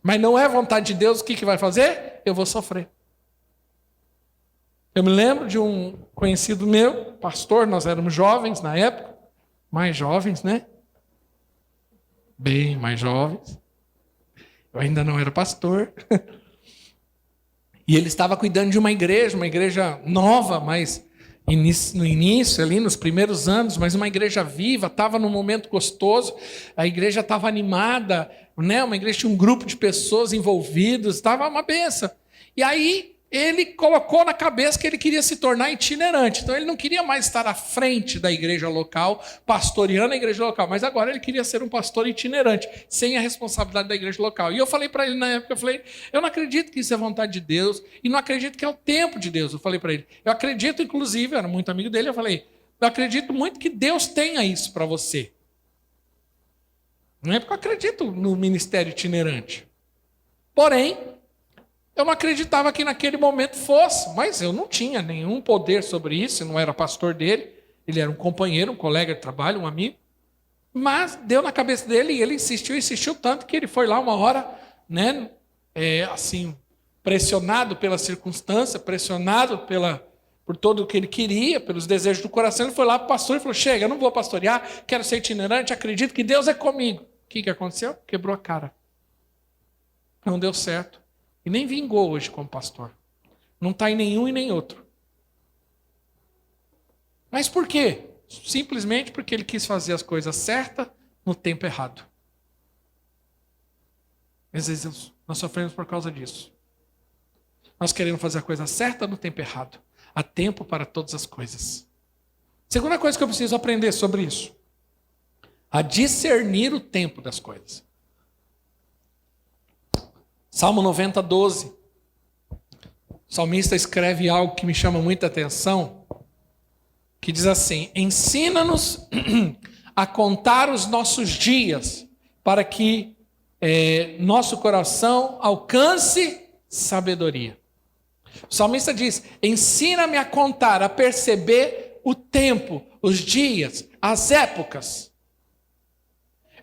Speaker 1: Mas não é vontade de Deus, o que vai fazer? Eu vou sofrer. Eu me lembro de um conhecido meu, pastor, nós éramos jovens na época, mais jovens, né? Bem mais jovens. Eu ainda não era pastor. E ele estava cuidando de uma igreja nova, mas no início, ali nos primeiros anos, mas uma igreja viva, estava num momento gostoso, a igreja estava animada, né? Uma igreja tinha um grupo de pessoas envolvidas, estava uma benção. E aí ele colocou na cabeça que ele queria se tornar itinerante. Então ele não queria mais estar à frente da igreja local, pastoreando a igreja local, mas agora ele queria ser um pastor itinerante, sem a responsabilidade da igreja local. E eu falei para ele na época, eu não acredito que isso é vontade de Deus, e não acredito que é o tempo de Deus. Eu falei para ele, eu acredito, inclusive, eu era muito amigo dele, eu falei, eu acredito muito que Deus tenha isso para você. Não é porque eu acredito no ministério itinerante. Porém, eu não acreditava que naquele momento fosse, mas eu não tinha nenhum poder sobre isso, eu não era pastor dele, ele era um companheiro, um colega de trabalho, um amigo, mas deu na cabeça dele e ele insistiu tanto que ele foi lá uma hora, né, assim, pressionado pela circunstância, pressionado por tudo o que ele queria, pelos desejos do coração, ele foi lá para o pastor e falou, chega, eu não vou pastorear, quero ser itinerante, acredito que Deus é comigo. O que aconteceu? Quebrou a cara. Não deu certo. E nem vingou hoje como pastor. Não está em nenhum e nem outro. Mas por quê? Simplesmente porque ele quis fazer as coisas certas no tempo errado. Às vezes nós sofremos por causa disso. Nós queremos fazer a coisa certa no tempo errado. Há tempo para todas as coisas. Segunda coisa que eu preciso aprender sobre isso. A discernir o tempo das coisas. Salmo 90, 12. O salmista escreve algo que me chama muita atenção, que diz assim, ensina-nos a contar os nossos dias, para que nosso coração alcance sabedoria. O salmista diz, ensina-me a contar, a perceber o tempo, os dias, as épocas.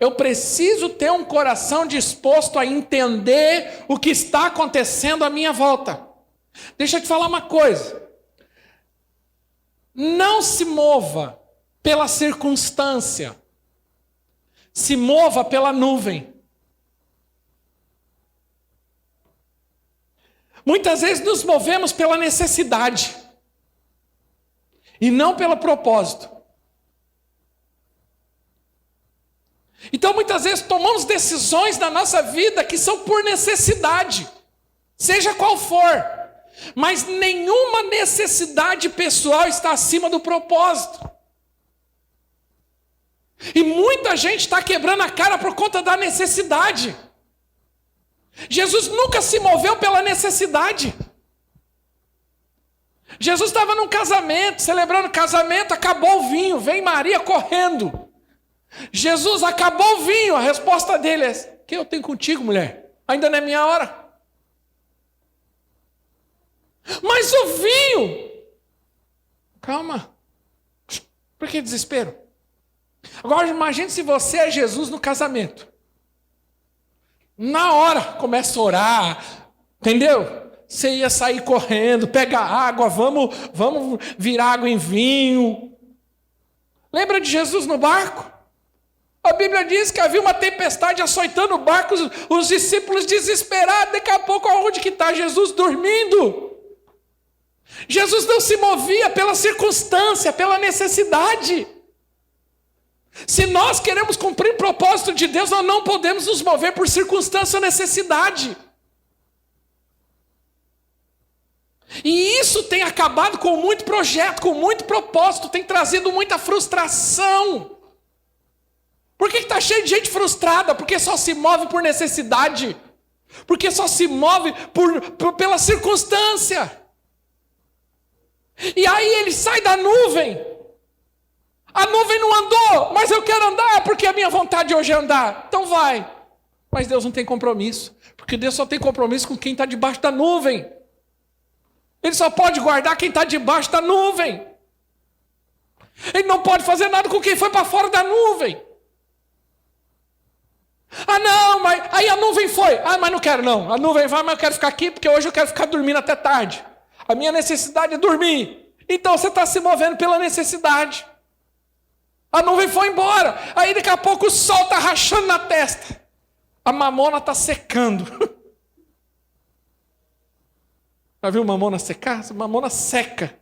Speaker 1: Eu preciso ter um coração disposto a entender o que está acontecendo à minha volta. Deixa eu te falar uma coisa. Não se mova pela circunstância. Se mova pela nuvem. Muitas vezes nos movemos pela necessidade e não pelo propósito. Então muitas vezes tomamos decisões na nossa vida que são por necessidade, seja qual for, mas nenhuma necessidade pessoal está acima do propósito. E muita gente está quebrando a cara por conta da necessidade. Jesus nunca se moveu pela necessidade. Jesus estava num casamento, celebrando o casamento, acabou o vinho, vem Maria correndo. Jesus, acabou o vinho, a resposta dele é: o que eu tenho contigo, mulher? Ainda não é minha hora. Mas o vinho, calma, por que desespero? Agora imagine se você é Jesus no casamento. Na hora, começa a orar, entendeu? Você ia sair correndo, pega água, vamos virar água em vinho. Lembra de Jesus no barco? A Bíblia diz que havia uma tempestade açoitando o barco, os discípulos desesperados, daqui a pouco aonde que está Jesus? Dormindo. Jesus não se movia pela circunstância, pela necessidade. Se nós queremos cumprir o propósito de Deus, nós não podemos nos mover por circunstância ou necessidade. E isso tem acabado com muito projeto, com muito propósito, tem trazido muita frustração. Por que está cheio de gente frustrada? Porque só se move por necessidade. Porque só se move pela circunstância. E aí ele sai da nuvem. A nuvem não andou, mas eu quero andar porque a minha vontade hoje é andar. Então vai. Mas Deus não tem compromisso. Porque Deus só tem compromisso com quem está debaixo da nuvem. Ele só pode guardar quem está debaixo da nuvem. Ele não pode fazer nada com quem foi para fora da nuvem. Ah não, mas aí a nuvem foi. Ah, mas não quero não. A nuvem vai, mas eu quero ficar aqui porque hoje eu quero ficar dormindo até tarde. A minha necessidade é dormir. Então você está se movendo pela necessidade. A nuvem foi embora. Aí daqui a pouco o sol está rachando na testa. A mamona está secando. Já viu mamona secar? A mamona seca.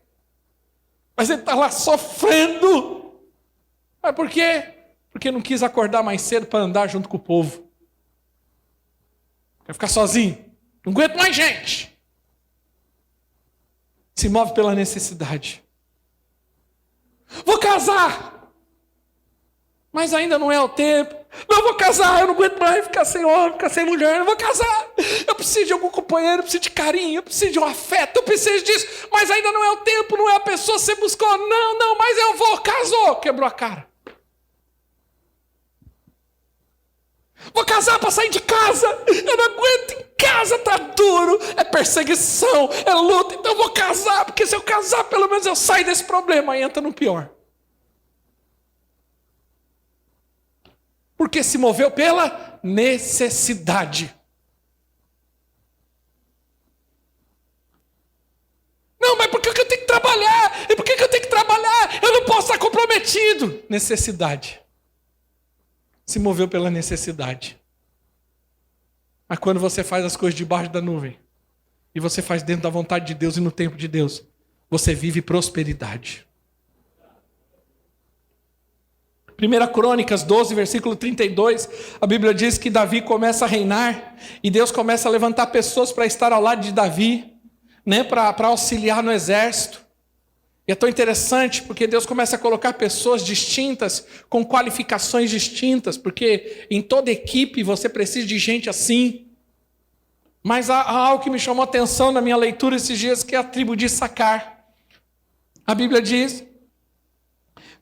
Speaker 1: Mas ele está lá sofrendo. Mas por quê? Porque não quis acordar mais cedo para andar junto com o povo. Quer ficar sozinho. Não aguento mais gente. Se move pela necessidade. Vou casar. Mas ainda não é o tempo. Não vou casar, eu não aguento mais ficar sem homem, ficar sem mulher. Eu não vou casar. Eu preciso de algum companheiro, eu preciso de carinho, eu preciso de um afeto, eu preciso disso. Mas ainda não é o tempo, não é a pessoa que você buscou. Não, mas eu vou. Casou. Quebrou a cara. Vou casar para sair de casa. Eu não aguento em casa, tá duro. É perseguição, é luta. Então eu vou casar, porque se eu casar, pelo menos eu saio desse problema. Aí entra no pior. Porque se moveu pela necessidade. Não, mas por que eu tenho que trabalhar? E por que eu tenho que trabalhar? Eu não posso estar comprometido. Necessidade. Se moveu pela necessidade. Mas quando você faz as coisas debaixo da nuvem, e você faz dentro da vontade de Deus e no tempo de Deus, você vive prosperidade. 1 Crônicas 12, versículo 32, a Bíblia diz que Davi começa a reinar, e Deus começa a levantar pessoas para estar ao lado de Davi, né, para auxiliar no exército. E é tão interessante, porque Deus começa a colocar pessoas distintas, com qualificações distintas, porque em toda equipe você precisa de gente assim. Mas há algo que me chamou a atenção na minha leitura esses dias, que é a tribo de Issacar. A Bíblia diz,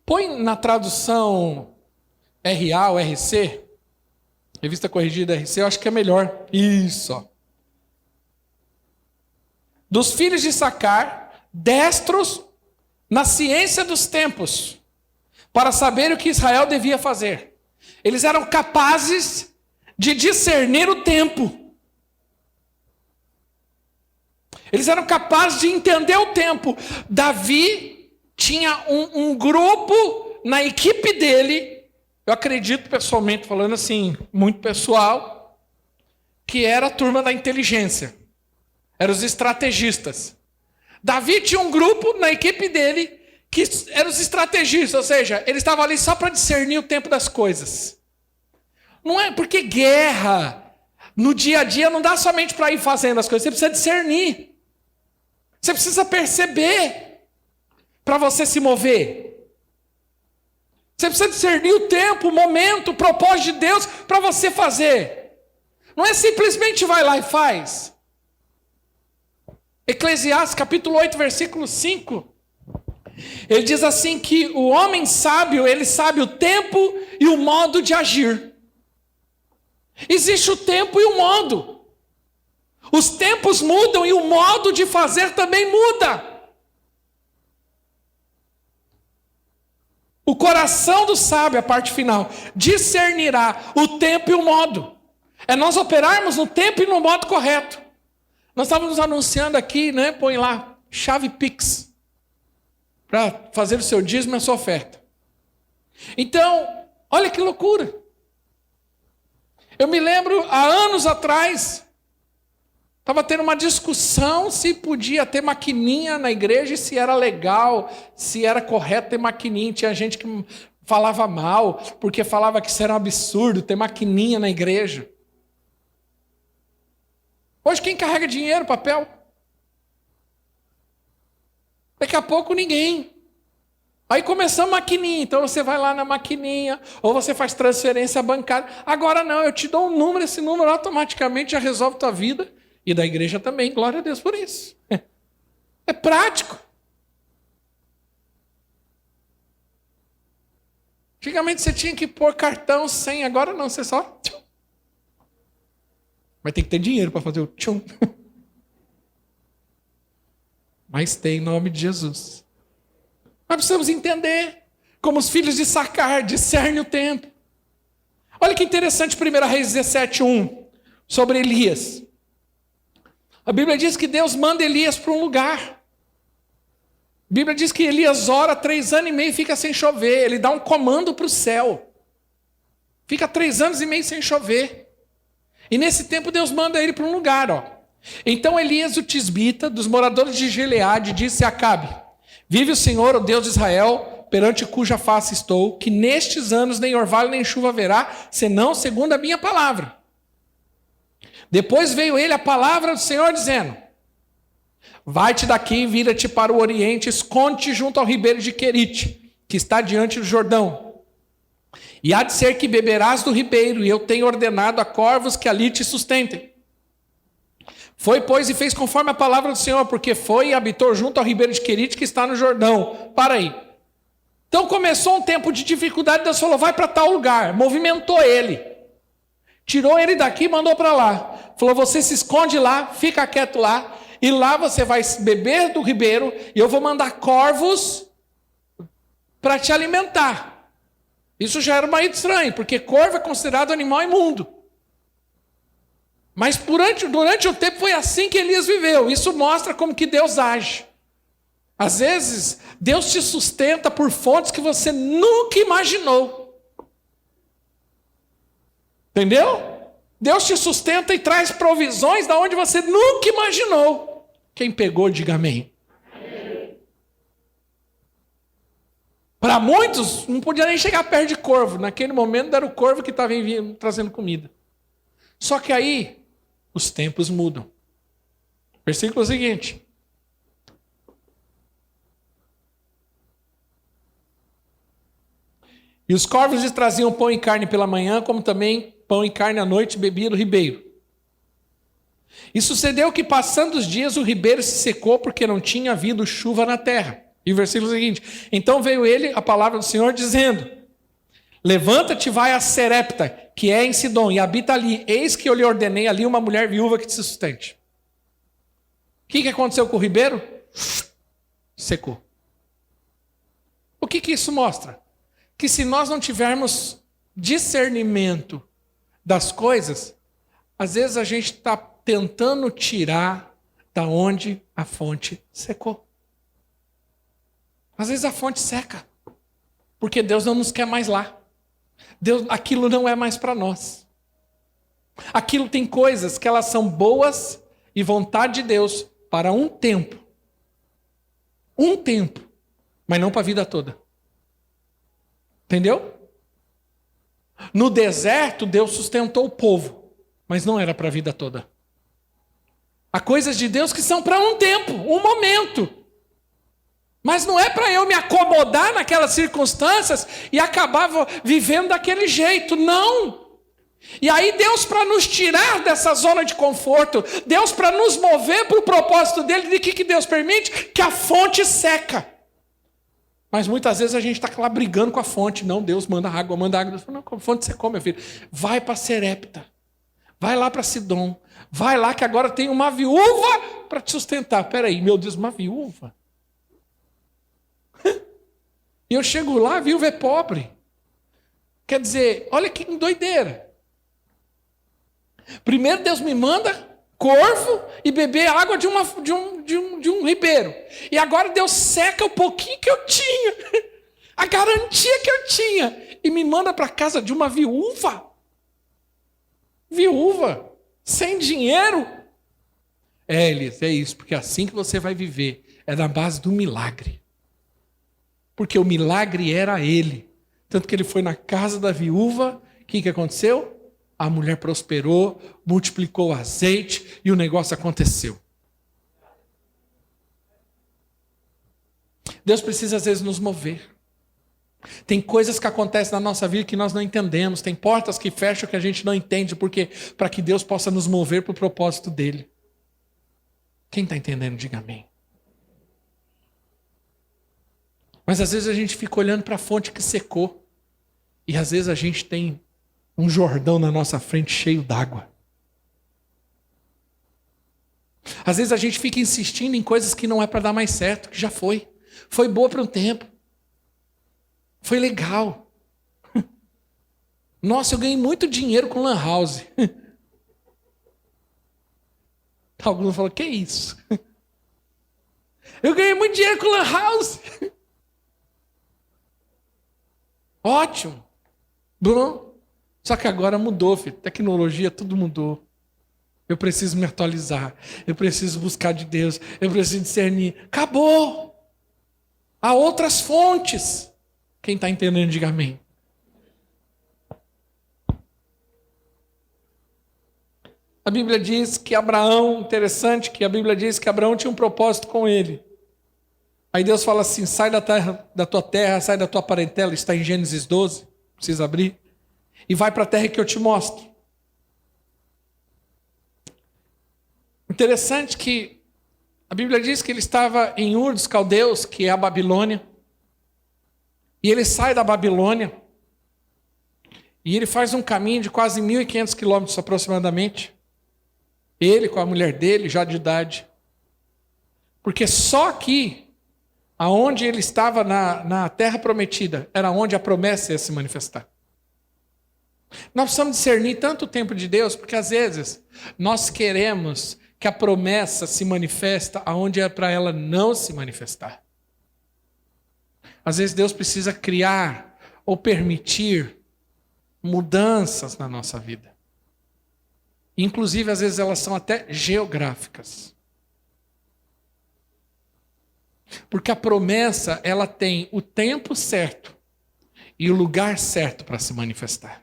Speaker 1: põe na tradução RA ou RC, Revista Corrigida RC, eu acho que é melhor. Isso, ó. Dos filhos de Issacar, destros na ciência dos tempos, para saber o que Israel devia fazer. Eles eram capazes de discernir o tempo. Eles eram capazes de entender o tempo. Davi tinha um grupo na equipe dele, eu acredito pessoalmente, falando assim, muito pessoal, que era a turma da inteligência. Eram os estrategistas. Davi tinha um grupo na equipe dele que eram os estrategistas, ou seja, eles estavam ali só para discernir o tempo das coisas. Não é porque guerra, no dia a dia, não dá somente para ir fazendo as coisas, você precisa discernir. Você precisa perceber para você se mover. Você precisa discernir o tempo, o momento, o propósito de Deus para você fazer. Não é simplesmente vai lá e faz. Eclesiastes capítulo 8, versículo 5. Ele diz assim que o homem sábio, ele sabe o tempo e o modo de agir. Existe o tempo e o modo. Os tempos mudam e o modo de fazer também muda. O coração do sábio, a parte final, discernirá o tempo e o modo. É nós operarmos no tempo e no modo correto. Nós estávamos anunciando aqui, né? Põe lá, chave Pix, para fazer o seu dízimo e a sua oferta. Então, olha que loucura. Eu me lembro, há anos atrás, estava tendo uma discussão se podia ter maquininha na igreja e se era legal, se era correto ter maquininha. Tinha gente que falava mal, porque falava que isso era um absurdo, ter maquininha na igreja. Hoje quem carrega dinheiro, papel? Daqui a pouco ninguém. Aí começamos a maquininha, então você vai lá na maquininha, ou você faz transferência bancária. Agora não, eu te dou um número, esse número automaticamente já resolve tua vida. E da igreja também, glória a Deus por isso. É prático. Antigamente você tinha que pôr cartão sem, agora não, você só... Mas tem que ter dinheiro para fazer o tchum. Mas tem em nome de Jesus. Nós precisamos entender como os filhos de Sacar discernem o tempo. Olha que interessante, 1 Reis 17:1, sobre Elias. A Bíblia diz que Deus manda Elias para um lugar. A Bíblia diz que Elias ora 3 anos e meio e fica sem chover. Ele dá um comando para o céu. Fica 3 anos e meio sem chover. E nesse tempo Deus manda ele para um lugar, ó. Então Elias, o tisbita, dos moradores de Gileade, disse a Acabe: vive o Senhor, o Deus de Israel, perante cuja face estou, que nestes anos nem orvalho nem chuva haverá, senão segundo a minha palavra. Depois veio ele a palavra do Senhor dizendo: vai-te daqui e vira-te para o oriente, esconde-te junto ao ribeiro de Querite, que está diante do Jordão. E há de ser que beberás do ribeiro, e eu tenho ordenado a corvos que ali te sustentem. Foi, pois, e fez conforme a palavra do Senhor, porque foi e habitou junto ao ribeiro de Querite, que está no Jordão. Para aí. Então começou um tempo de dificuldade, Deus falou: vai para tal lugar. Movimentou ele. Tirou ele daqui e mandou para lá. Falou: você se esconde lá, fica quieto lá, e lá você vai beber do ribeiro, e eu vou mandar corvos para te alimentar. Isso já era meio estranho, porque corvo é considerado animal imundo. Mas durante o tempo foi assim que Elias viveu. Isso mostra como que Deus age. Às vezes, Deus te sustenta por fontes que você nunca imaginou. Entendeu? Deus te sustenta e traz provisões da onde você nunca imaginou. Quem pegou, diga amém. Para muitos, não podia nem chegar perto de corvo. Naquele momento era o corvo que estava trazendo comida. Só que aí, os tempos mudam. Versículo seguinte. E os corvos lhes traziam pão e carne pela manhã, como também pão e carne à noite, bebia do ribeiro. E sucedeu que, passando os dias, o ribeiro se secou, porque não tinha havido chuva na terra. E o versículo seguinte: então veio ele, a palavra do Senhor, dizendo: levanta-te e vai a Serepta, que é em Sidom, e habita ali. Eis que eu lhe ordenei ali uma mulher viúva que te sustente. O que aconteceu com o ribeiro? Secou. O que isso mostra? Que se nós não tivermos discernimento das coisas, às vezes a gente está tentando tirar da onde a fonte secou. Às vezes a fonte seca, porque Deus não nos quer mais lá. Aquilo não é mais para nós. Aquilo tem coisas que elas são boas e vontade de Deus para um tempo. Um tempo, mas não para a vida toda. Entendeu? No deserto, Deus sustentou o povo, mas não era para a vida toda. Há coisas de Deus que são para um tempo, um momento. Mas não é para eu me acomodar naquelas circunstâncias e acabar vivendo daquele jeito, não. E aí Deus, para nos tirar dessa zona de conforto, Deus, para nos mover para o propósito dele, de que Deus permite? Que a fonte seca. Mas muitas vezes a gente está lá brigando com a fonte. Não, Deus manda água, manda água. Deus fala, não, a fonte secou, meu filho. Vai para Serepta. Vai lá para Sidom. Vai lá que agora tem uma viúva para te sustentar. Peraí, meu Deus, uma viúva? E eu chego lá, a viúva é pobre. Quer dizer, olha que doideira. Primeiro Deus me manda corvo e beber água de um ribeiro. E agora Deus seca o pouquinho que eu tinha. A garantia que eu tinha. E me manda para casa de uma viúva. Viúva. Sem dinheiro. Elias, é isso. Porque assim que você vai viver. É na base do milagre. Porque o milagre era ele. Tanto que ele foi na casa da viúva. O que aconteceu? A mulher prosperou, multiplicou o azeite e o negócio aconteceu. Deus precisa às vezes nos mover. Tem coisas que acontecem na nossa vida que nós não entendemos. Tem portas que fecham que a gente não entende. Porque para que Deus possa nos mover para o propósito dele. Quem está entendendo, diga amém. Mas às vezes a gente fica olhando para a fonte que secou. E às vezes a gente tem um Jordão na nossa frente cheio d'água. Às vezes a gente fica insistindo em coisas que não é para dar mais certo, que já foi. Foi boa para um tempo. Foi legal. Nossa, eu ganhei muito dinheiro com Lan House. Alguns falam, que isso? Eu ganhei muito dinheiro com Lan House. Ótimo. Bom. Só que agora mudou, filho. Tecnologia, tudo mudou. Eu preciso me atualizar. Eu preciso buscar de Deus. Eu preciso discernir. Acabou. Há outras fontes. Quem está entendendo, diga amém. A Bíblia diz que Abraão, interessante que a Bíblia diz que Abraão tinha um propósito com ele. Aí Deus fala assim, sai da tua terra, sai da tua parentela, está em Gênesis 12, precisa abrir. E vai para a terra que eu te mostro. Interessante que a Bíblia diz que ele estava em Ur dos Caldeus, que é a Babilônia. E ele sai da Babilônia. E ele faz um caminho de quase 1.500 quilômetros aproximadamente. Ele com a mulher dele, já de idade. Porque só aqui, aonde ele estava na terra prometida, era onde a promessa ia se manifestar. Nós precisamos discernir tanto o tempo de Deus, porque às vezes nós queremos que a promessa se manifesta aonde é para ela não se manifestar. Às vezes Deus precisa criar ou permitir mudanças na nossa vida. Inclusive, às vezes elas são até geográficas. Porque a promessa, ela tem o tempo certo e o lugar certo para se manifestar.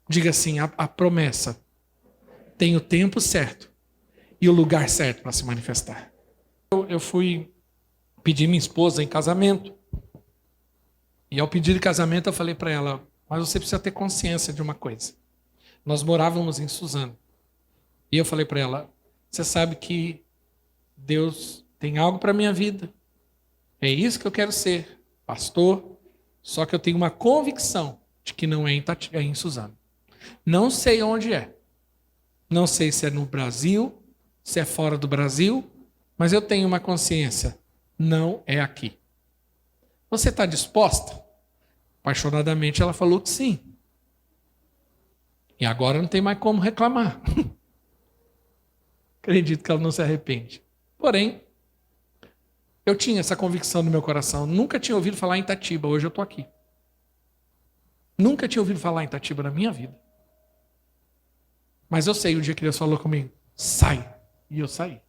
Speaker 1: Diga assim, a promessa tem o tempo certo e o lugar certo para se manifestar. Eu fui pedir minha esposa em casamento. E ao pedir de casamento eu falei para ela, mas você precisa ter consciência de uma coisa. Nós morávamos em Suzano. E eu falei para ela, você sabe que Deus tem algo para a minha vida. É isso que eu quero ser, pastor. Só que eu tenho uma convicção de que não é em Suzano. Não sei onde é. Não sei se é no Brasil, se é fora do Brasil, mas eu tenho uma consciência. Não é aqui. Você está disposta? Apaixonadamente ela falou que sim. E agora não tem mais como reclamar. Acredito que ela não se arrepende. Porém, Eu tinha essa convicção no meu coração. Nunca tinha ouvido falar em Itatiba, hoje eu estou aqui. Nunca tinha ouvido falar em Itatiba na minha vida. Mas eu sei o dia que Deus falou comigo, sai. E eu saí.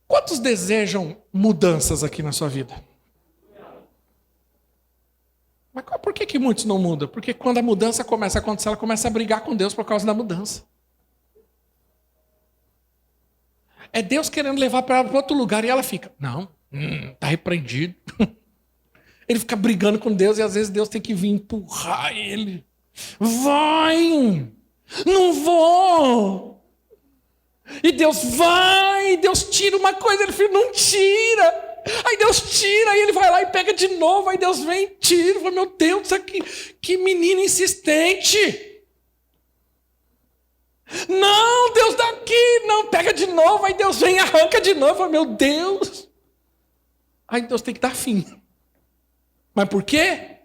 Speaker 1: Quantos desejam mudanças aqui na sua vida? Mas por que muitos não mudam? Porque quando a mudança começa a acontecer, ela começa a brigar com Deus por causa da mudança. É Deus querendo levar para ela para outro lugar e ela fica, não, está repreendido. Ele fica brigando com Deus e às vezes Deus tem que vir empurrar ele. Vai! Não vou! E Deus vai! Deus tira uma coisa, ele fala, não tira! Aí Deus tira, aí ele vai lá e pega de novo, aí Deus vem e tira. Fala, meu Deus, isso aqui, que menino insistente! Não, Deus daqui, não, pega de novo, aí Deus vem e arranca de novo. Fala, meu Deus! Aí Deus tem que dar fim. Mas por quê?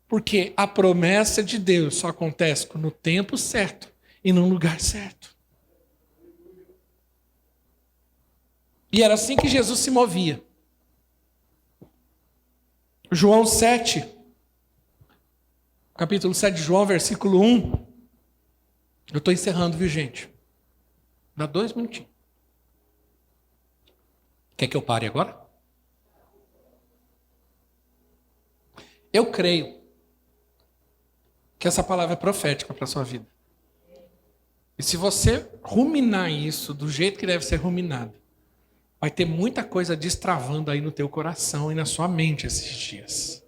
Speaker 1: Porque a promessa de Deus só acontece no tempo certo e no lugar certo. E era assim que Jesus se movia. João 7, capítulo 7 de João, versículo 1. Eu estou encerrando, viu, gente? Dá 2 minutinhos. Quer que eu pare agora? Eu creio que essa palavra é profética para a sua vida. E se você ruminar isso do jeito que deve ser ruminado, vai ter muita coisa destravando aí no teu coração e na sua mente esses dias.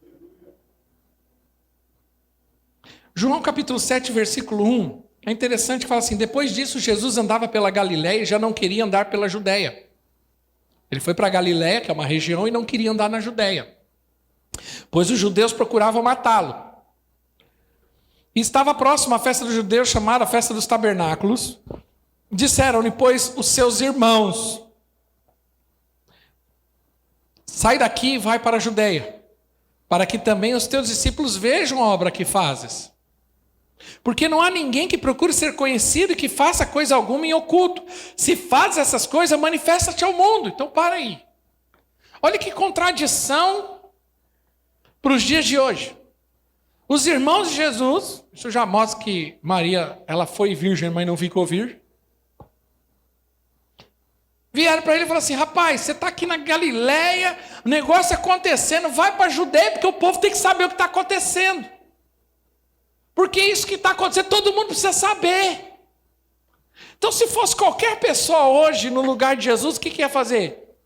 Speaker 1: João capítulo 7, versículo 1. É interessante que fala assim, depois disso Jesus andava pela Galiléia e já não queria andar pela Judéia. Ele foi para a Galiléia, que é uma região, e não queria andar na Judéia, pois os judeus procuravam matá-lo. E estava próximo à festa dos judeus, chamada a festa dos tabernáculos. Disseram-lhe, pois, os seus irmãos, sai daqui e vai para a Judéia, para que também os teus discípulos vejam a obra que fazes. Porque não há ninguém que procure ser conhecido e que faça coisa alguma em oculto. Se faz essas coisas, manifesta-te ao mundo. Então para aí. Olha que contradição para os dias de hoje. Os irmãos de Jesus, isso já mostra que Maria, ela foi virgem, mas não ficou virgem. Vieram para ele e falaram assim, rapaz, você está aqui na Galiléia, o negócio acontecendo, vai para a Judéia, porque o povo tem que saber o que está acontecendo. Porque isso que está acontecendo, todo mundo precisa saber. Então, se fosse qualquer pessoa hoje no lugar de Jesus, o que ia fazer?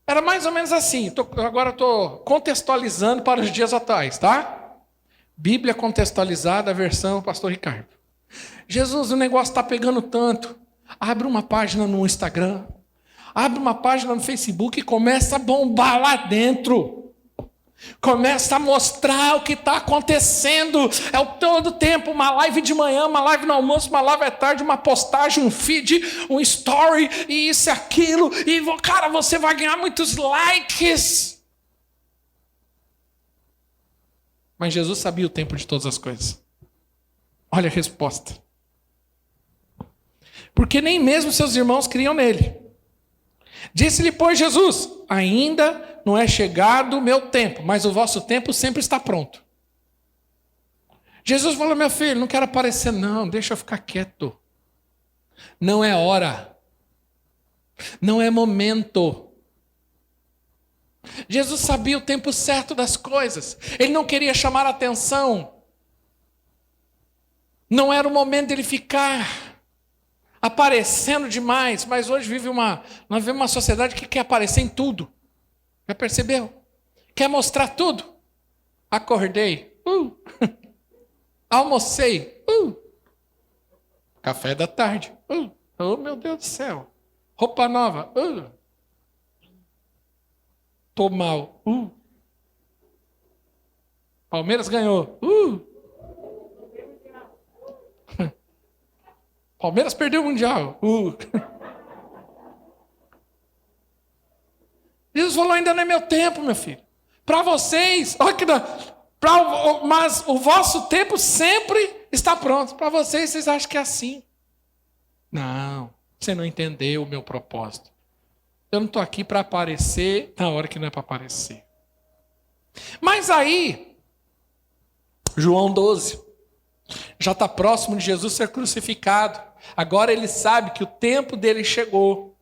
Speaker 1: Era mais ou menos assim. Agora estou contextualizando para os dias atuais, tá? Bíblia contextualizada, versão Pastor Ricardo. Jesus, o negócio está pegando tanto. Abre uma página no Instagram. Abre uma página no Facebook e começa a bombar lá dentro. Começa a mostrar o que está acontecendo. É o todo tempo, uma live de manhã, uma live no almoço, uma live à tarde, uma postagem, um feed, um story, e isso e aquilo. E, cara, você vai ganhar muitos likes. Mas Jesus sabia o tempo de todas as coisas. Olha a resposta. Porque nem mesmo seus irmãos criam nele. Disse-lhe, pois, Jesus, ainda não é chegado o meu tempo, mas o vosso tempo sempre está pronto. Jesus falou, meu filho, não quero aparecer não, deixa eu ficar quieto. Não é hora. Não é momento. Jesus sabia o tempo certo das coisas. Ele não queria chamar a atenção. Não era o momento dele ficar aparecendo demais, mas hoje nós vivemos uma sociedade que quer aparecer em tudo. Já percebeu? Quer mostrar tudo. Acordei. Almocei. Café da tarde. Oh, meu Deus do céu. Roupa nova. Tô mal. Palmeiras ganhou. Palmeiras perdeu o Mundial. Jesus falou, ainda não é meu tempo, meu filho. Para vocês, olha que mas o vosso tempo sempre está pronto. Para vocês acham que é assim. Não, você não entendeu o meu propósito. Eu não estou aqui para aparecer na hora que não é para aparecer. Mas aí, João 12, já está próximo de Jesus ser crucificado. Agora ele sabe que o tempo dele chegou.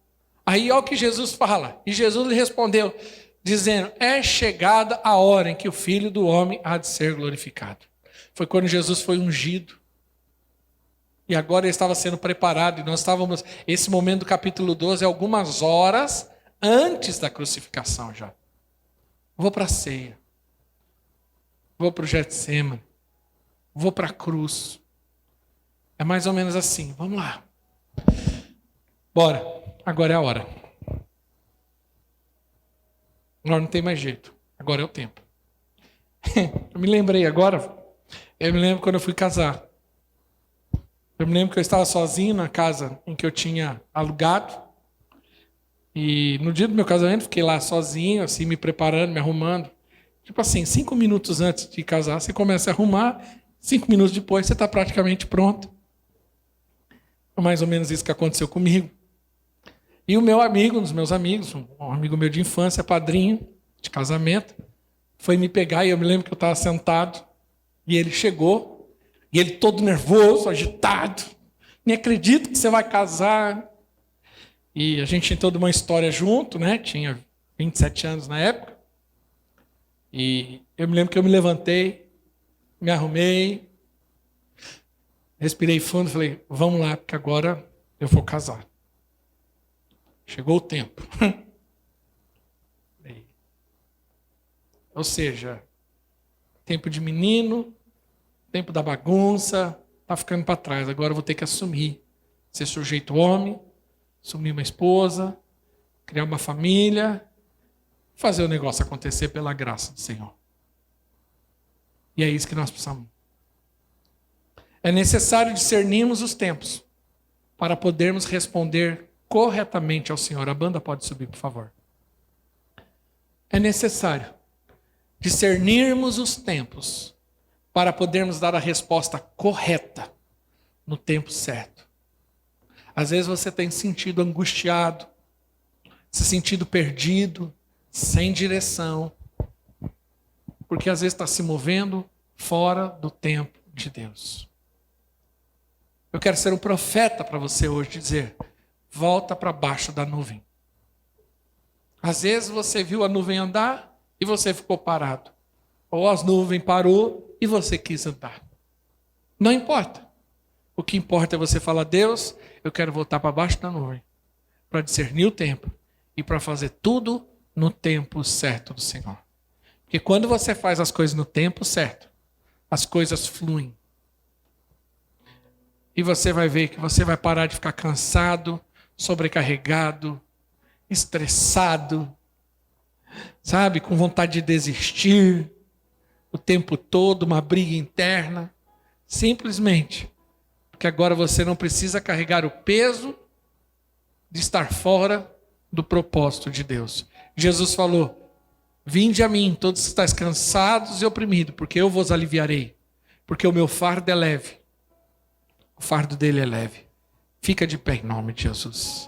Speaker 1: Aí olha o que Jesus fala. E Jesus lhe respondeu, dizendo, é chegada a hora em que o Filho do Homem há de ser glorificado. Foi quando Jesus foi ungido. E agora ele estava sendo preparado. E nós estávamos, esse momento do capítulo 12, algumas horas antes da crucificação já. Vou para a ceia. Vou para o Getsemane. Vou para a cruz. É mais ou menos assim. Vamos lá. Bora. Agora é a hora. Agora não tem mais jeito. Agora é o tempo. Eu me lembrei agora. Eu me lembro quando eu fui casar. Eu me lembro que eu estava sozinho na casa em que eu tinha alugado. E no dia do meu casamento, fiquei lá sozinho, assim, me preparando, me arrumando. Tipo assim, 5 minutos antes de casar, você começa a arrumar. 5 minutos depois, você está praticamente pronto. É mais ou menos isso que aconteceu comigo. E o meu amigo, um dos meus amigos, um amigo meu de infância, padrinho de casamento, foi me pegar e eu me lembro que eu estava sentado. E ele chegou, e ele todo nervoso, agitado. Nem acredito que você vai casar. E a gente tinha toda uma história junto, né? Tinha 27 anos na época. E eu me lembro que eu me levantei, me arrumei, respirei fundo e falei, vamos lá, porque agora eu vou casar. Chegou o tempo. Ou seja, tempo de menino, tempo da bagunça, está ficando para trás. Agora eu vou ter que assumir, ser sujeito homem, assumir uma esposa, criar uma família, fazer o negócio acontecer pela graça do Senhor. E é isso que nós precisamos. É necessário discernirmos os tempos para podermos responder corretamente ao Senhor. A banda pode subir, por favor. É necessário discernirmos os tempos para podermos dar a resposta correta no tempo certo. Às vezes você tem sentido angustiado, se sentido perdido, sem direção, porque às vezes está se movendo fora do tempo de Deus. Eu quero ser um profeta para você hoje, dizer, volta para baixo da nuvem. Às vezes você viu a nuvem andar e você ficou parado. Ou as nuvens parou e você quis andar. Não importa. O que importa é você falar, Deus, eu quero voltar para baixo da nuvem, para discernir o tempo e para fazer tudo no tempo certo do Senhor. Porque quando você faz as coisas no tempo certo, as coisas fluem. E você vai ver que você vai parar de ficar cansado, sobrecarregado, estressado, sabe, com vontade de desistir o tempo todo, uma briga interna, simplesmente porque agora você não precisa carregar o peso de estar fora do propósito de Deus. Jesus falou, vinde a mim, todos que estáis cansados e oprimidos, porque eu vos aliviarei, porque o meu fardo é leve, o fardo dele é leve. Fica de pé em nome de Jesus.